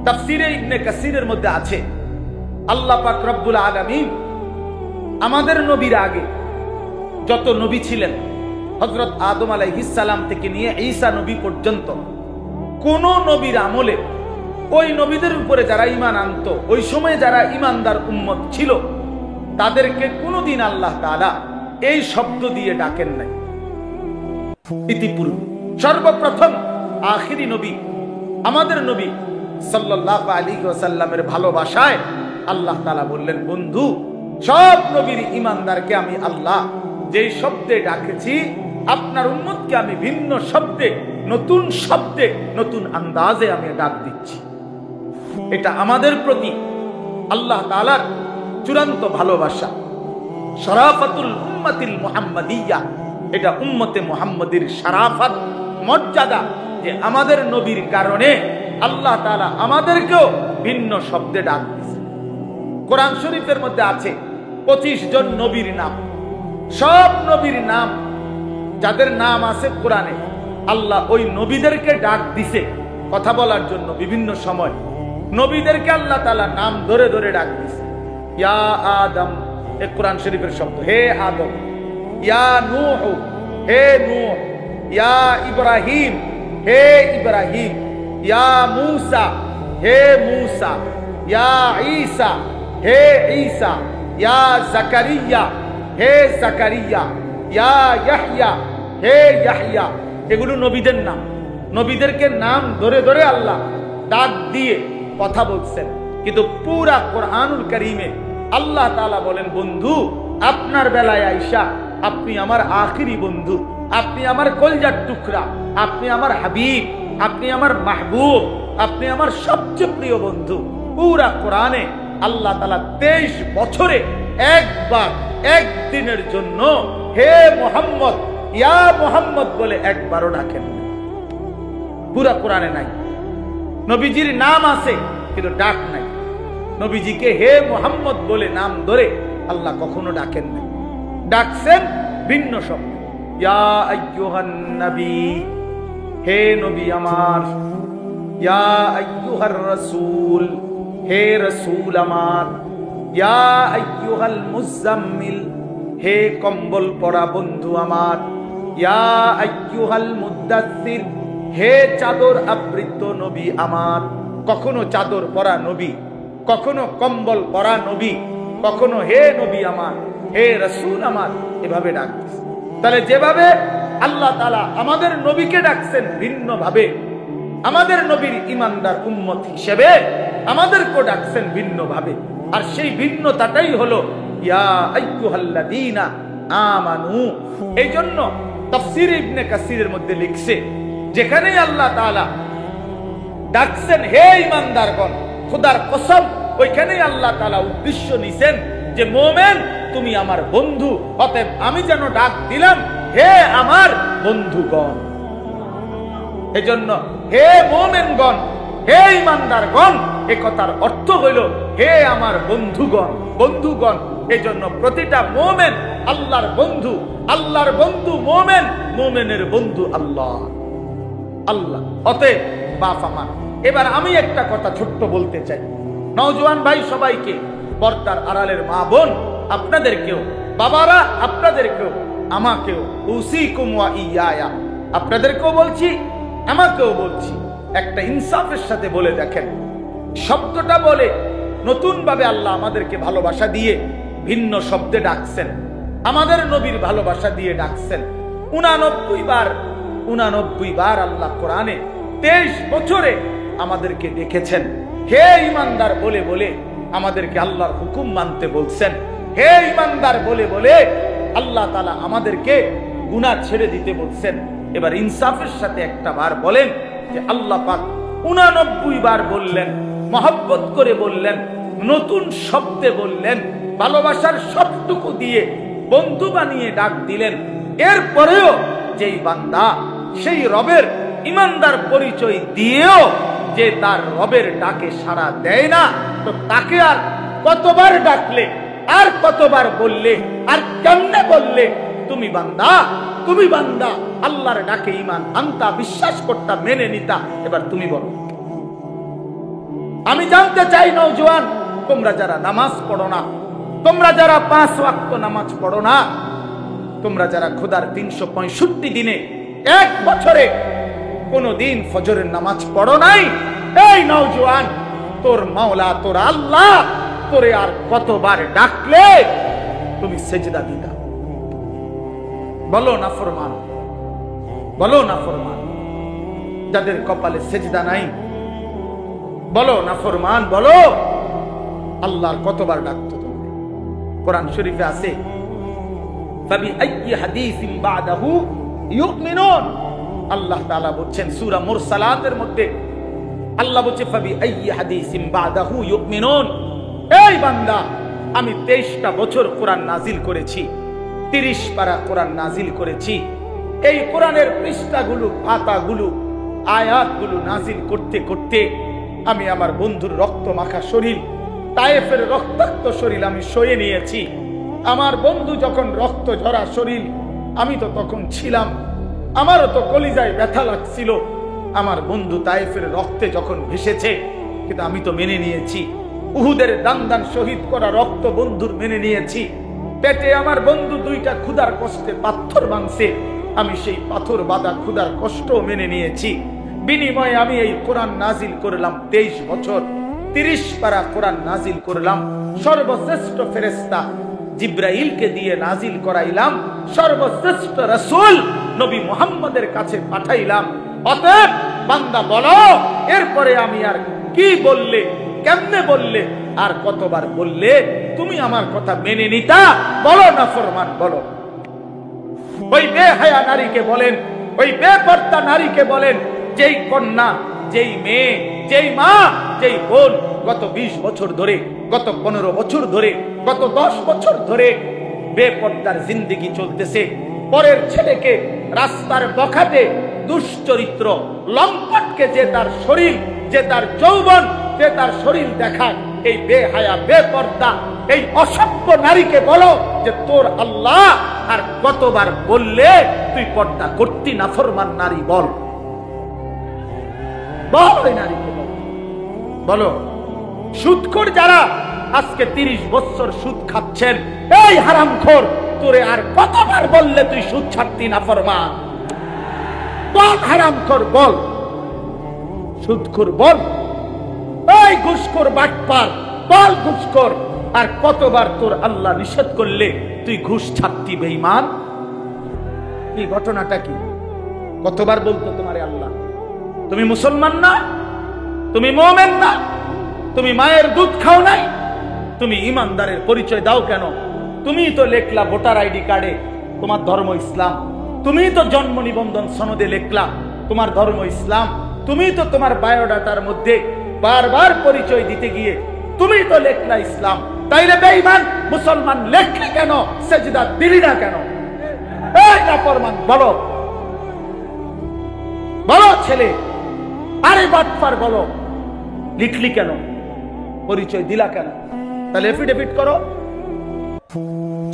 তাফসীরে ইবনে কাসিরের মধ্যে আছে, আল্লাহ পাক রব্বুল আলামিন আমাদের নবীর আগে যত নবী ছিলেন, হযরত আদম আলাইহিস সালাম থেকে নিয়ে ঈসা নবী পর্যন্ত, কোন নবীর আমলে ওই নবীদের উপরে যারা ঈমান আনতো, ওই সময় যারা ঈমানদার উম্মত ছিল, তাদেরকে কোনদিন আল্লাহ তাআলা এই শব্দ দিয়ে ডাকেন নাই। ইতিপূর্বে সর্বপ্রথম আখিরি নবী আমাদের নবী সাল্লাল্লাহু আলাইহি ওয়াসাল্লামের ভালোবাসায় আল্লাহ তাআলা বললেন, বন্ধু, সব নবীর ঈমানদারকে আমি আল্লাহ যেই শব্দে ডাকেছি, আপনার উম্মতকে আমি ভিন্ন শব্দে, নতুন আন্দাজে আমি ডাক দিচ্ছি। এটা আমাদের প্রতি আল্লাহ তাআলার চূড়ান্ত ভালোবাসা, শরাফাতুল উম্মাতিল মুহাম্মাদিয়্যা। এটা উম্মতে মুহাম্মাদির শরাফত, মর্যাদা, যে আমাদের নবীর কারণে আল্লাহ তাআলা আমাদেরকেও ভিন্ন শব্দে ডাক দিয়েছে। কোরআন শরীফের মধ্যে আছে 25 জন নবীর নাম। সব নবীর নাম, যাদের নাম আছে কোরআনে, আল্লাহ ওই নবীদেরকে ডাক দিছে কথা বলার জন্য। বিভিন্ন সময় নবীদেরকে আল্লাহ তাআলা নাম ধরে ধরে ডাক দিছে। ইয়া আদম, এ কোরআন শরীফের শব্দ, হে আদম। ইয়া নূহ, হে নূহ। ইয়া ইব্রাহিম, হে ইব্রাহিম। ইয়া মূসা, হে মূসা। ইয়া ঈসা, হে ঈসা। ইয়া জাকারিয়া, হে জাকারিয়া। ইয়া ইয়াহইয়া, হে ইয়াহইয়া। এগুলো নবীদের নাম। নবীদেরকে নাম ধরে ধরে আল্লাহ ডাক দিয়ে কথা বলছেন। কিন্তু পুরা কোরআনুল কারীমে আল্লাহ তাআলা বলেন, বন্ধু, আপনার বেলায় আয়েশা, আপনি আমার আখিরি বন্ধু, আপনি আমার কলজার টুকরা, আপনি আমার হাবিব, আপনি আমার মাহবুব, আপনি আমার সবচেয়ে প্রিয় বন্ধু। পুরা কোরআনে আল্লাহ তাআলা 23 বছরে একবার, একদিনের জন্য হে মুহাম্মদ, ইয়া মুহাম্মদ বলে একবারও ডাকেন। পুরা কোরআনে নাই। নবীজির নাম আছে কিন্তু ডাক নাই। নবীজিকে হে মুহাম্মদ বলে নাম ধরে আল্লাহ কখনো ডাকেন নাই। ডাকছেন ভিন্ন শব্দ, ইয়া আইয়ুহান নবী, হে নবী আমার। ইয়া আইয়ুহার রাসূল, হে রাসূল আমার। ইয়া আইয়ুহাল মুজাম্মিল, হে কম্বল পরা বন্ধু আমার, ইয়া আইয়ুহাল মুদ্দাসসির, হে চাদর আবৃত নবী আমার। কখনো চাদর পরা নবী, কখনো কম্বল পরা নবী, কখনো হে নবী আমার, হে রাসূল আমার, এভাবে ডাকছে। তাহলে যেভাবে আল্লাহ তাআলা আমাদের নবীকে ডাকছেন ভিন্ন ভাবে, আমাদের নবীর ঈমানদার উম্মত হিসেবে আমাদেরকে ডাকছেন ভিন্ন ভাবে। আর সেই ভিন্নতাটাই হলো ইয়া আইয়ুহাল্লাযীনা আমানু। এই জন্য তাফসীর ইবনে কাসিরের মধ্যে লিখছে, যেখানেই আল্লাহ তাআলা ডাকছেন হে ঈমানদারগণ, খোদার কসম ওইখানেই আল্লাহ তাআলা উদ্দেশ্য নিছেন যে মোমেন তুমি আমার বন্ধু, অতএব আমি যেন ডাক দিলাম হে আমার বন্ধুগণ। এজন্য হে মোমেনগণ, হে ঈমানদারগণ, এ কথার অর্থ হইল হে আমার বন্ধুগণ, বন্ধুগণ। এজন্য প্রতিটা মোমেন আল্লাহর বন্ধু, আল্লাহর বন্ধু মোমেন, মোমেনের বন্ধু আল্লাহ, আল্লাহ। অতএব বাপ আমার, এবার আমি একটা কথা ছোট্ট বলতে চাই, নওজোয়ান ভাই সবাইকে, পর্দার আড়ালের মা বোন আপনাদেরকেও, বাবারা আপনাদেরকেও, আমাকেও, উসিকুম ওয়া ইয়া, আপনাদেরকেও বলছি আমাকেও বলছি, একটা ইনসাফের সাথে বলে দেখেন। শব্দটা বলে নতুন ভাবে আল্লাহ আমাদেরকে ভালোবাসা দিয়ে ভিন্ন শব্দে ডাকছেন, আমাদের নবীর ভালোবাসা দিয়ে ডাকছেন 89 বার আল্লাহ কোরআনে 23 বছরে আমাদেরকে দেখেছেন হে ঈমানদার বলে বলে, আমাদেরকে আল্লাহর হুকুম মানতে বলছেন হে ঈমানদার বলে বলে, আল্লাহ তাআলা আমাদেরকে গুনাহ ছেড়ে দিতে বলছেন। এবার ইনসাফের সাথে একটা বার বলেন যে আল্লাহ পাক 89 বার বললেন, মহব্বত করে বললেন, নতুন শব্দে বললেন, ভালোবাসার সবটুকু দিয়ে বন্ধু বানিয়ে ডাক দিলেন। এরপরেও যেই বান্দা সেই রবের ঈমানদার পরিচয় দিয়েও যে তার রবের ডাকে সাড়া দেয় না, তো তাকে আর কতবার ডাকলে, আর কতবার বললে, আর কেমনে বললে তুমি বান্দা, তুমি বান্দা, আল্লাহর ডাকে ঈমান আনতা, বিশ্বাস করতা, মেনে নিতা। এবার তুমি বলো। আমি জানতে চাই নওজোয়ান, তোমরা যারা নামাজ পড়ো না, তোমরা যারা 5 ওয়াক্ত নামাজ পড়ো না, তোমরা যারা খোদার 365 দিনে 1 বছরে কোন দিন ফজরের নামাজ পড়ো নাই, এই নওজোয়ান, তোর মাওলা, তোর আল্লাহ তোরে আর কতবার ডাকলে তুমি সেজদা দিতা? বলো না ফরমান, বলো না ফরমান। যাদের কপালে সেজদা নাই বলো না ফরমান, বলো আল্লাহর কতবার ডাকতো তুমি? কোরআন শরীফে আছে ফাবি আইয়ি হাদিসিন বাদাহু ইউমিনুন। আল্লাহ তাআলা বলেন সূরা মুরসালাতের মধ্যে, আল্লাহ বলেন ফাবি আইয়ি হাদিসিন বাদাহু ইউমিনুন। এই বান্দা, আমি 23টা বছর কোরআন নাজিল করেছি, 30 পারা কোরআন নাজিল করেছি। এই কোরআনের পৃষ্ঠাগুলো, পাতাগুলো, আয়াতগুলো নাজিল করতে করতে আমি আমার বন্ধুর রক্ত মাখা শরীর, তায়েফের রক্তাক্ত শরীর আমি সয়ে নিয়েছি। আমার বন্ধু যখন রক্ত ঝরা শরীর, আমি তো তখন ছিলাম, আমারও তো কলিজায় ব্যথা লাগছিল। আমার বন্ধু তায়েফের রক্তে যখন ভেসেছে, কিন্তু আমি তো মেনে নিয়েছি। উহুদের দান দান শহীদ করা রক্ত বন্ধুর মেনে নিয়েছি। পেটে আমার বন্ধু 2টা ক্ষুধার কষ্টে পাথর ভাঙছে, আমি সেই পাথর বাঁধা ক্ষুধার কষ্ট মেনে নিয়েছি। বিনিময়ে আমি এই কোরআন নাজিল করলাম 23 বছর, 30 পারা কোরআন নাজিল করলাম। সর্বশ্রেষ্ঠ ফেরেশতা জিব্রাইলকে দিয়ে নাজিল করাইলাম, সর্বশ্রেষ্ঠ রাসূল নবী মুহাম্মদের কাছে পাঠাইলাম। অতএব বান্দা বলো, এরপরে আমি আর কি বললে, কেমনে বললে, আর কতবার বললে তুমি আমার কথা মেনে নিতা? বলো না ফরমান, বলো। ওই বেহায়া নারীকে বলেন, ওই বেপর্দা নারীকে বলেন, যেই কন্যা, যেই মেয়ে, যেই মা, যেই বোন গত 20 বছর ধরে, গত 15 বছর ধরে, গত 10 বছর ধরে বেপর্দার জিন্দেগি চলতেছে। পরের ছেলেকে রাস্তার বখাতে দুশ্চরিত্র লম্পটকে যে তার শরীর, যে তার যৌবন, যে তার শরীর দেখায়, এই বেহায়া বেপর্দা এই অসভ্য নারীকে বলো যে তোর আল্লাহ আর কতবার বললে তুই পর্দা করতি? না ফরমান নারী বল, বল ওই নারীকে বলো। সুদখোর যারা আজকে 30 বছর সুদ খাচ্ছেন, এই হারামখোর, তোরে আর কতবার বললে তুই সুদ ছাড়তি না ফরমান? বল হারামখোর বল, সুদখোর বল, এই ঘুষখোর বাটপার বল ঘুষখোর, আর কতবার তোর আল্লাহ নিষেধ করলে তুই ঘুষ ছাড়তি বেঈমান? কি ঘটনাটা কি? কতবার বলতো তোমারে আল্লাহ? তুমি মুসলমান না? তুমি মুমিন না? তুমি মায়ের দুধ খাও নাই? তুমি ইমানদারের পরিচয় দাও কেন? তুমি তো লেখলা ভোটার আইডি কার্ডে তোমার ধর্ম ইসলাম, তুমি তো জন্ম নিবন্ধন সনদে লেখলা তোমার ধর্ম ইসলাম, তুমি তো তোমার বায়োডাটার মধ্যে বারবার পরিচয় দিতে গিয়ে তুমি তো লেখলা ইসলাম। তাইলে বেঈমান মুসলমান লেখলি কেন? সেজদা দিলি না কেন? এই নাফরমান বলো, বলো ছেলে, আরে বাটপার বলো, লিখলি কেন? পরিচয় দিলা কেন? তাহলে এফিডেভিট করো,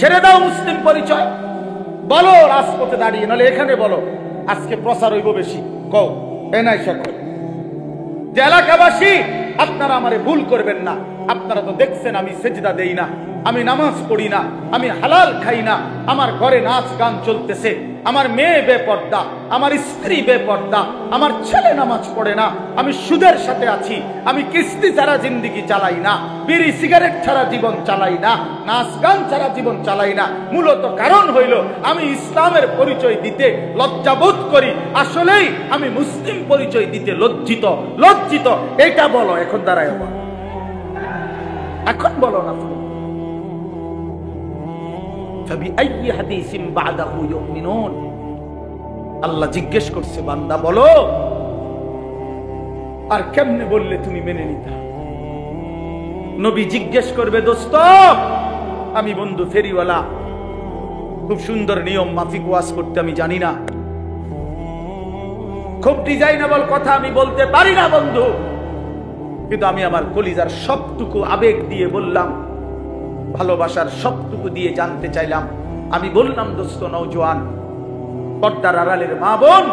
ছেড়ে দাও মুসলিম পরিচয়, বলো রাজপথে দাঁড়িয়ে, নাহলে এখানে বলো, আজকে প্রচার হইব বেশি। কও এনাইসা কর যে এলাকাবাসী আপনারা আমারে ভুল করবেন না, আপনারা তো দেখছেন আমি সেজদা দেই না, আমি নামাজ পড়ি না, আমি হালাল খাই না, আমার ঘরে নাচ গান চলতেছে, আমার মেয়ে বেপর্দা, আমার স্ত্রী বেপর্দা, আমার ছেলে নামাজ পড়ে না, আমি সুদের সাথে আছি, আমি কিস্তি ছাড়া জিন্দেগি চালাই না, বিড়ি সিগারেট ছাড়া জীবন চালাই না, নাচ গান ছাড়া জীবন চালাই না। মূলত কারণ হইল আমি ইসলামের পরিচয় দিতে লজ্জাবোধ করি, আসলেই আমি মুসলিম পরিচয় দিতে লজ্জিত। লজ্জিত এটা বলো, এখন দাঁড়ায় বলো, এখন বলো না। আল্লাহ জিজ্ঞেস করছে, বান্দা বলো আর কেমনে বললে তুমি মেনে নিতা? নবী জিজ্ঞেস করবে, দোস্ত আমি বন্ধু ফেরিওয়ালা, খুব সুন্দর নিয়ম মাফিক ওয়াজ করতে আমি জানি না, খুব ডিজাইনেবল কথা আমি বলতে পারি না বন্ধু, কিন্তু আমি আমার কলিজার সবটুকু আবেগ দিয়ে বললাম, ভালোবাসার সবটুকু দিয়ে জানতে চাইলাম। আমি বললাম, দোস্ত নওজোয়ান, পর্দার আড়ালের মা বোন,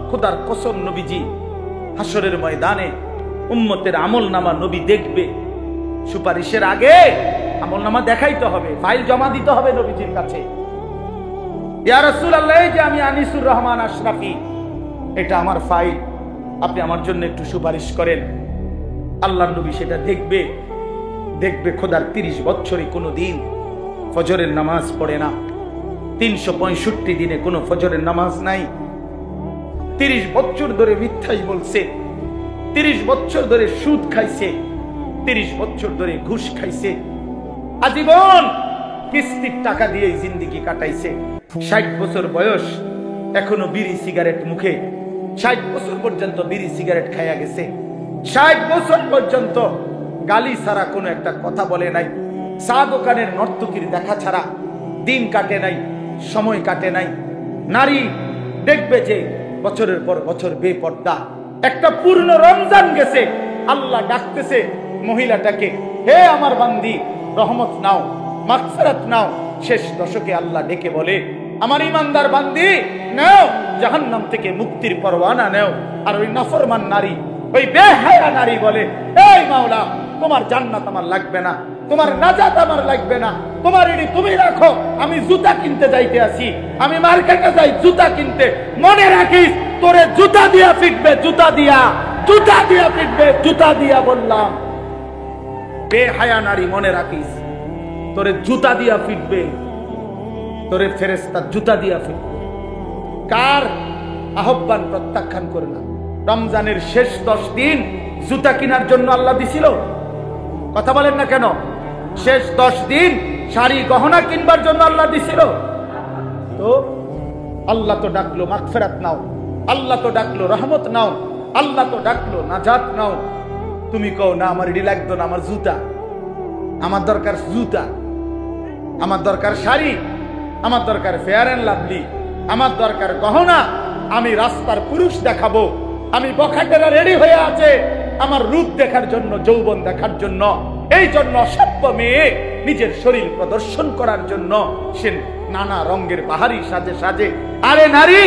খোদার কসম নবীজি হাসরের ময়দানে উম্মতের আমলনামা নবী দেখবে, সুপারিশের আগে আমলনামা দেখাইতে হবে, ফাইল জমা দিতে হবে নবীজির কাছে। ইয়া রাসূলুল্লাহ, এই যে আমি আনিসুর রহমান আশরাফি, এটা আমার ফাইল, আপনি আমার জন্য একটু সুপারিশ করেন। আল্লাহর নবী সেটা দেখবে, দেখবে খোদার 30 বছরে কোনো দিন ফজরের নামাজ পড়ে না, 365 দিনে কোনো ফজরের নামাজ নাই, 30 বছর ধরে মিথ্যাই বলছে, 30 বছর ধরে সুদ খাইছে, 30 বছর ধরে ঘুষ খাইছে, আজীবন কিস্তির টাকা দিয়ে জিন্দেগি কাটাইছে, 60 বছর বয়স এখনো বিড়ি সিগারেট মুখে, 60 বছর পর্যন্ত বিড়ি সিগারেট খাইয়া গেছে, 60 বছর পর্যন্ত গালি ছাড়া কোনো একটা কথা বলে নাই, চা দোকানের নর্তকীর দেখা ছাড়া দিন কাটে নাই, সময় কাটে নাই। নারী দেখবে যে বছরের পর বছর বেপর্দা, একটা পূর্ণ রমজান গেছে, আল্লাহ ডাকতেছে মহিলাটাকে, হে আমার বান্দি রহমত নাও, মাগফিরাত নাও। শেষ দশকে আল্লাহ ডেকে বলে, আমার ইমানদার বান্দি নাও, জাহান্নাম থেকে মুক্তির পরওয়ানা নাও। আর ওই নাফরমান নারী, ওই বেহায়া নারী বলে, এই মাওলা তোমার জান্নাত আমার লাগবে না, তোমার নাজাত আমার লাগবে না, তোমার এটি তুমি রাখো, আমি জুতা কিনতে যাইতে আছি, আমি মার্কেটে যাই জুতা কিনতে, মনে রাখিস তোরে জুতা দিয়া ফিটবে, জুতা দিয়া, জুতা দিয়া ফিটবে, জুতা দিয়া বললাম। বেহায়া নারী মনে রাখিস, তোরে জুতা দিয়া ফিটবে, তোরে ফেরেশতা জুতা দিয়া ফিটবে। কার আহ্বান প্রত্যাখ্যান করলাম? রমজানের শেষ 10 দিন জুতা কেনার জন্য আল্লাহ দিছিল? কথা বলেন না কেন? শেষ 10 দিন শাড়ি গহনা কিনবার জন্য আল্লাহ দিছিল? তো আল্লাহ তো ডাকলো মাগফিরাত নাও, আল্লাহ তো ডাকলো রহমত নাও, আল্লাহ তো ডাকলো নাজাত নাও। তুমি কও না আমার এডি লাগতো না, আমার জুতা, আমার দরকার জুতা, আমার দরকার শাড়ি, আমার দরকার ফেয়ার এন্ড লাভলি, আমার দরকার গহনা, আমি রাস্তার পুরুষ দেখাবো, আমি বখাটেরা রেডি হয়ে আছে আমার রূপ দেখার জন্য, যৌবন দেখার জন্য। এই জন্য অসভ্য মেয়ে নিজের শরীর প্রদর্শন করার জন্য সে নানা রঙের বাহারি সাজে সাজে। আরে নারী,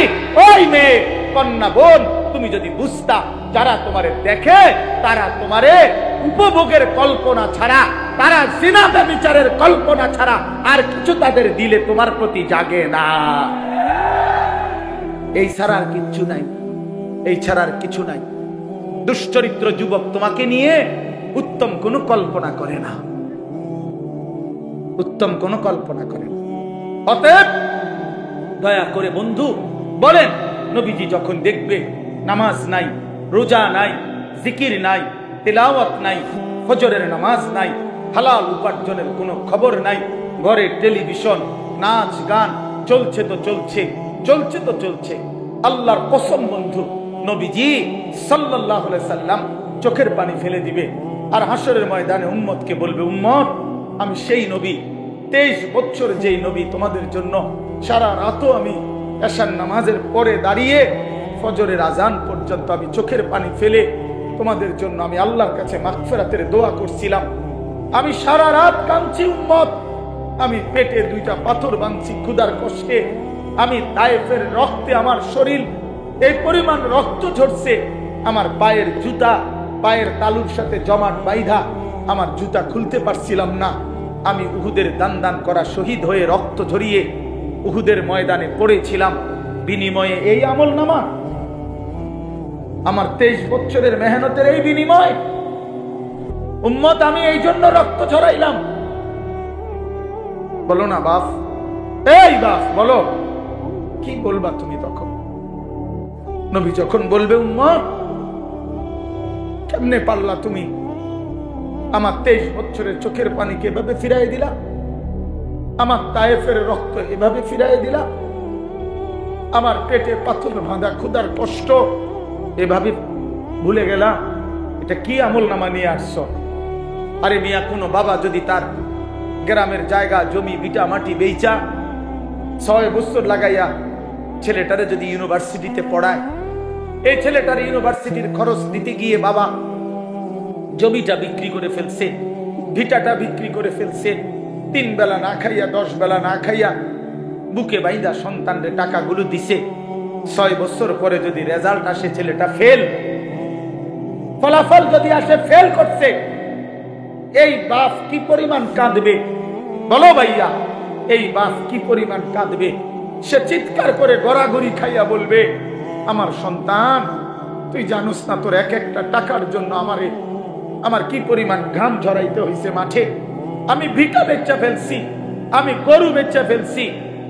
ওই মেয়ে, কন্যা বোন, তুমি যদি বুঝতা যারা তোমারে দেখে তারা তোমারে উপভোগের কল্পনা ছাড়া তারা জিনা ব্যভিচারের কল্পনা ছাড়া আর কিছু তাদের দিলে তোমার প্রতি জাগে না। এই ছাড়া আর কিচ্ছু নাই, এই ছাড়া আর কিছু নাই। দুশ্চরিত্র যুবক তোমাকে নিয়ে উত্তম কোনো কল্পনা করে না, উত্তম কোনো কল্পনা করে না। অতএব দয়া করে বন্ধু বলেন, নবীজি যখন দেখবে নামাজ নাই, রোজা নাই, জিকির নাই, তেলাওয়াত নাই, ফজরের নামাজ নাই, হালাল উপার্জনের কোনো খবর নাই, ঘরে টেলিভিশন, নাচ গান চলছে তো চলছে, চলছে তো চলছে, আল্লাহর কসম বন্ধু নবীজি সাল্লাল্লাহু আলাইহি সাল্লাম চোখের পানি ফেলে দিবে আর হাসরের ময়দানে উম্মতকে বলবে, উম্মত আমি সেই নবী, 23 বছর যেই নবী তোমাদের জন্য সারা রাতও আমি এশার নামাজের পরে দাঁড়িয়ে ফজরের আজান পর্যন্ত আমি চোখের পানি ফেলে তোমাদের জন্য আমি আল্লাহর কাছে মাগফিরাতের দোয়া করছিলাম। আমি সারা রাত কাঁদছি উম্মত, আমি পেটে 2টা পাথর বাঁধছি ক্ষুধার কষ্টে, আমি তায়েফের রক্তে আমার শরীর এই পরিমাণ রক্ত ঝরছে, আমার পায়ের জুতা পায়ের তালুর সাথে জমাট বাইধা আমার জুতা খুলতে পারছিলাম না। আমি উহুদের দান দান করা শহীদ হয়ে রক্ত ঝরিয়ে উহুদের ময়দানে পড়েছিলাম, বিনিময়ে এই আমলনামা, আমার 23 বছরের মেহনতের এই বিনিময় উম্মত আমি এই জন্য রক্ত ঝরাইলাম। বলো না বাপ, এই বাপ বলো, কি বলবা তুমি তখন? নবী যখন বলবে, উম্মত কেমনে পারলা তুমি আমার 23 বছরের চোখের পানিকে এভাবে ফিরাই দিলা, আমার তায়েফের রক্ত এভাবে ফিরাই দিলা, আমার পেটে পাথর বাঁধা ক্ষুধার কষ্ট এভাবে ভুলে গেলা, এটা কি আমল নামা নিয়ে আসছো? আরে মিয়া, কোনো বাবা যদি তার গ্রামের জায়গা জমি ভিটা মাটি বেচা 6 বছর লাগাইয়া ছেলেটারে যদি ইউনিভার্সিটিতে পড়ায়, এই ছেলেটার ইউনিভার্সিটির খরচ দিতে গিয়ে বাবা জমিটা বিক্রি করে ফেলছে, ভিটাটা বিক্রি করে ফেলছে, 3 বেলা না খাইয়া 10 বেলা না খাইয়া বুকে বাইদা সন্তানদের টাকাগুলো দিছে, 6 বছর পরে যদি রেজাল্ট আসে ছেলেটা ফেল, ফলাফল যদি আসে ফেল করছে, এই বাপ কি পরিমাণ কাঁদবে বলো ভাইয়া? এই বাপ কি পরিমাণ কাঁদবে? সে চিৎকার করে গড়াগড়ি খাইয়া বলবে, আমার সন্তান তুই জানোস না তোর এক একটা টাকার জন্য আমার কি পরিমাণ ঘাম ঝরাইতে হয়েছে মাঠে, আমি ভিটা বেচা ফেলছি, আমি গরু বেচা ফেলছি,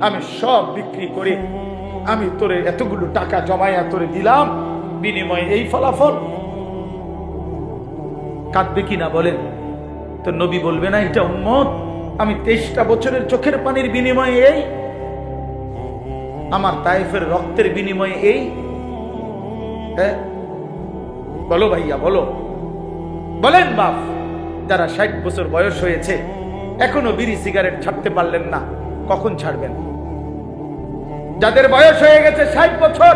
আমি সব বিক্রি করে আমি তোরে এতগুলো টাকা জমাইয়া তোরে দিলাম, বিনিময়ে এই ফলাফল। কাঁদবে কিনা বলেন? তো নবী বলবে না, এটা উম্মত আমি 23টা বছরের চোখের পানির বিনিময়ে এই, আমার তায়েফের রক্তের বিনিময়ে এই। বলো ভাইয়া বলো, বলেন বাপ, যারা 60 বছর বয়স হয়েছে এখনো বিড়ি সিগারেট ছাড়তে পারলেন না, কখন ছাড়বেন? যাদের বয়স হয়ে গেছে 60 বছর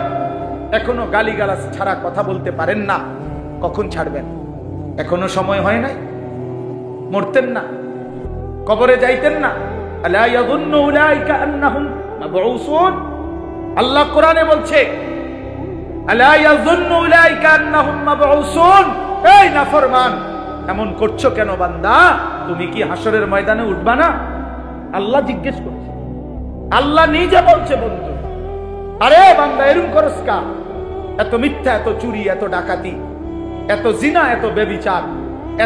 এখনো গালিগালাজ ছাড়া কথা বলতে পারেন না, কখন ছাড়বেন? এখনো সময় হয় নাই? মরতেন না? কবরে যাইতেন না? আলা ইয়াযুন্নু উলাইকা আন্নাহুম মাবউসুন। আল্লাহ কোরআনে বলছে, আলা ইয়াযুন্নু উলাইকা আন্নাহুম মাবউসুন। এই নাফরমান, এমন করছো কেন বান্দা? তুমি কি হাসরের ময়দানে উঠবা না? আল্লাহ জিজ্ঞেস করছে, আল্লাহ নিজে বলছে বন্ধু, আরে বান্দা এরকম করস কা? এত মিথ্যা, এত চুরি, এত ডাকাতি, এত জিনা, এত ব্যভিচার,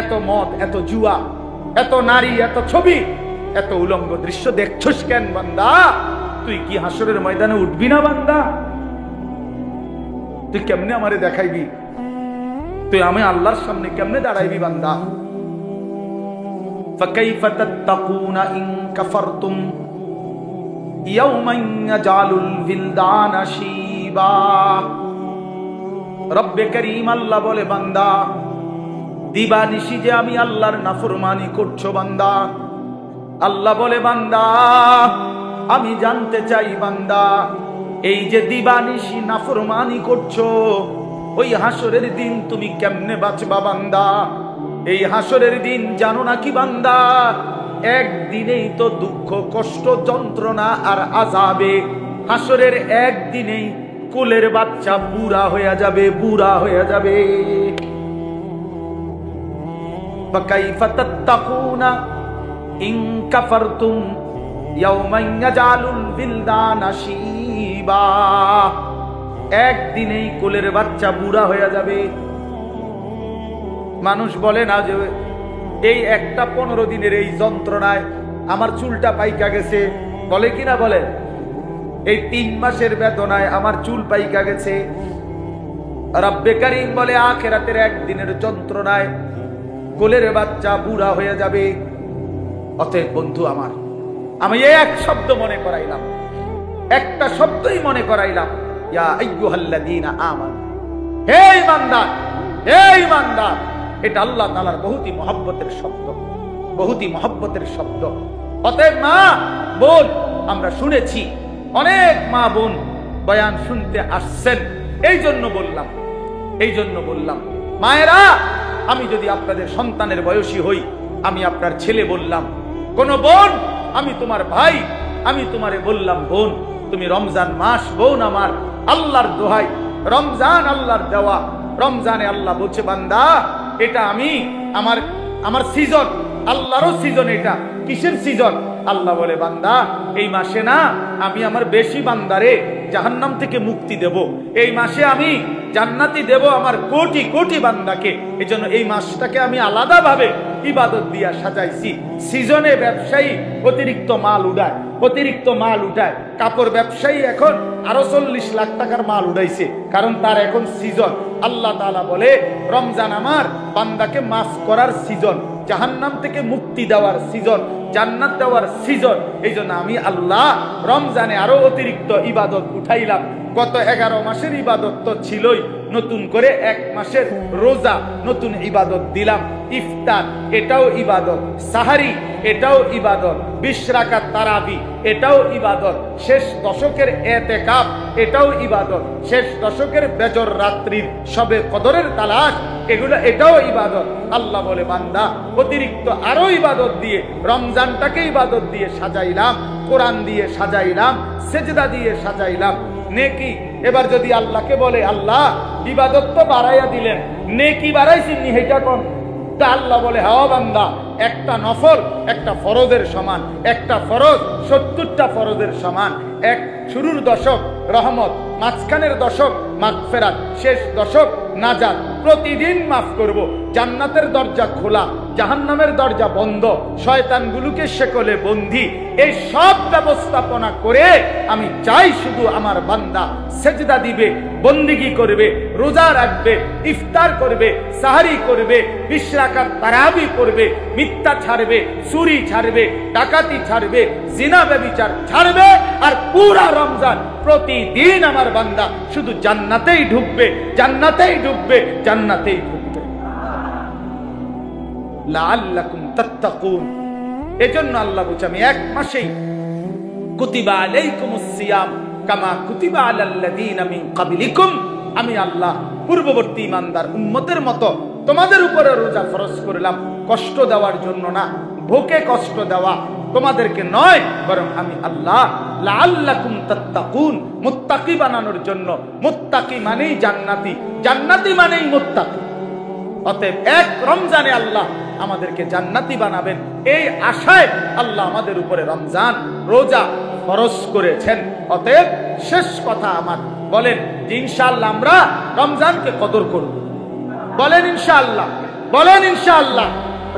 এত মদ, এত জুয়া, এত নারী, এত ছবি, এত উলঙ্গ দৃশ্য দেখছস কেন বান্দা? তুই কি হাসরের ময়দানে উঠবি না বান্দা? তুই কেমনে আমারে দেখাইবি? তুই আমি আল্লাহর সামনে কেমনে দাঁড়াইবি বান্দা? ফাকাইফা তাত্তাকুনা ইন কাফারতুম ইয়াওমান ইয়াজালুল বিলদানা শিবা। রব্বে করিম আল্লাহ বলে, বান্দা দিবানিশি যে আমি আল্লাহর নাফরমানি করছো বান্দা, আল্লাহ বলে বান্দা আমি জানতে চাই বান্দা, এই যে দিবানিশি নাফরমানি করছো, ওই হাসরের দিন তুমি কেমনে বাঁচবা বান্দা? এই হাসরের দিন জানো নাকি বান্দা? একদিনেই তো দুঃখ, কষ্ট, যন্ত্রণা আর আযাবে। হাসরের একদিনেই কোলের বাচ্চা বুড়া হয়ে যাবে, বুড়া হয়ে যাবে। ফাকাইফা তাত্তাকুনা ইন কাফারতুম ইয়াওমান ইয়াজালুল বিলদানা শিবা। একদিনেই কোলের বাচ্চা বুড়া হয়ে যাবে। মানুষ বলে না যে এই একটা 15 দিনের এই যন্ত্রণায় আমার চুলটা পাইকা গেছে, বলে কিনা বলে? এই 3 মাসের বেদনায় আমার চুল পাইকা গেছে। রব্বে কারীম বলে আখিরাতের একদিনের যন্ত্রণায় কোলের বাচ্চা বুড়া হয়ে যাবে। অতএব বন্ধু আমার, আমি এক শব্দ মনে করাইলাম, একটা শব্দই মনে করাইলাম, ইয়া আইয়ুহাল্লাযীনা আমানু, হে ঈমানদার, হে ঈমানদার। এটা আল্লাহ তাআলার বহুতই মহব্বতের শব্দ, বহুতই মহব্বতের শব্দ। অতএব মা বোন, আমরা শুনেছি অনেক মা বোন বয়ান শুনতে আসছেন, এই জন্য বললাম মায়েরা, আমি যদি আপনাদের সন্তানের বয়সী হই, আমি আপনার ছেলে বললাম, কোন বোন আমি তোমার ভাই, আমি তোমারে বললাম বোন, তুমি রমজান মাস বোন আমার, আল্লাহর দোহাই, রমজান আল্লাহর দেওয়া। রমজানে আল্লাহ বলছে বান্দা এটা আমি আমার সিজন, আল্লাহরও সিজন। এটা কিসের সিজন? আল্লাহ বলে বান্দা এই মাসে না আমি আমার বেশি বান্দারে জাহান্নাম থেকে মুক্তি দেব, এই মাসে আমি জান্নাতি দেব আমার কোটি কোটি বান্দাকে। এজন্য এই মাসটাকে আমি আলাদাভাবে ইবাদত দিয়া সাজাইছি। সিজনে ব্যবসায়ী অতিরিক্ত মাল উঠায়, কাপড় ব্যবসায়ী এখন আরো 40 লাখ টাকার মাল উঠাইছে, কারণ তার এখন সিজন। আল্লাহ তাআলা বলে রমজান আমার বান্দাকে মাফ করার সিজন, জাহান্নাম থেকে মুক্তি দেওয়ার সিজন, জান্নাত দেওয়ার সিজন। এই জন্য আমি আল্লাহ রমজানে আরো অতিরিক্ত ইবাদত উঠাইলাম। গত 11 মাসের ইবাদত তো ছিলই, নতুন করে 1 মাসের রোজা নতুন ইবাদত দিলাম। ইফতার এটাও ইবাদত, সাহারি এটাও ইবাদত, 20 রাকাত তারাবি এটাও ইবাদত, শেষ দশকের এতেকাফ এটাও ইবাদত, শেষ দশকের বেজর রাত্রির সবে কদরের তালাশ এটাও ইবাদত। আল্লাহ বলে বান্দা অতিরিক্ত আরো ইবাদত দিয়ে রমজানটাকে ইবাদত দিয়ে সাজাইলাম, কোরআন দিয়ে সাজাইলাম, সেজদা দিয়ে সাজাইলাম, নেকি। এবার যদি আল্লাহকে বলে আল্লাহ ইবাদত তো বাড়াইয়া দিলেন, নেকি বাড়াইছেন হেটা কোন? তা আল্লাহ বলে হ্যাঁ বান্দা, একটা নফল একটা ফরজের সমান, একটা ফরজ 70টা ফরজের সমান। এক শুরুর দশক রহমত, মাঝখানের দশক মাগফিরাত, শেষ দশক নাজাত। প্রতিদিন মাফ করব, জান্নাতের দরজা খোলা, জাহান্নামের দরজা বন্ধ, শয়তানগুলোকে শেকলে বন্দী। এই সব ব্যবস্থাপনা করে আমি চাই শুধু আমার বান্দা সেজদা দিবে, বন্দিগি করবে, রোজা রাখবে, ইফতার করবে, সাহারি করবে, 20 রাকাত তারাবি করবে, মিথ্যা ছাড়বে, চুরি ছাড়বে, ডাকাতি ছাড়বে, জিনা ব্যভিচার ছাড়বে, আর পুরা রমজান প্রতিদিন আমার বান্দা শুধু জান্নাতেই ঢুকবে, জান্নাতেই ঢুকবে, জান্নাতেই ঢুকবে। লাআল্লাকুম তাত্তাকুন। এজন্য আল্লাহ বলছে আমি 1 মাসেই কুতিবা আলাইকুমুস সিয়াম কামা কুতিবা আলাল্লাযীনা মিন ক্বাবলিকুম, আমি আল্লাহ পূর্ববর্তী ইমানদার উম্মতের মতো তোমাদের উপরে রোজা ফরজ করলাম, কষ্ট দেওয়ার জন্য না, ভোকে কষ্ট দেওয়া তোমাদেরকে নয়, বরং আমি আল্লাহ লাআল্লাকুম তাত্তাকুন, মুত্তাকি বানানোর জন্য। মুত্তাকি মানেই জান্নাতি, জান্নাতি মানেই মুত্তাকি। অতএব 1 রমজানে আল্লাহ আমাদেরকে জান্নাতি বানাবেন, এই আশায় আল্লাহ আমাদের উপরে রমজান রোজা ফরজ করেছেন। অতএব শেষ কথা আমার, বলেন যে ইনশাআল্লাহ আমরা রমজানকে কদর করব। বলেন ইনশাআল্লাহ, বলেন ইনশাআল্লাহ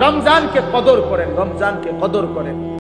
রমজানকে কদর করেন, রমজানকে কদর করেন।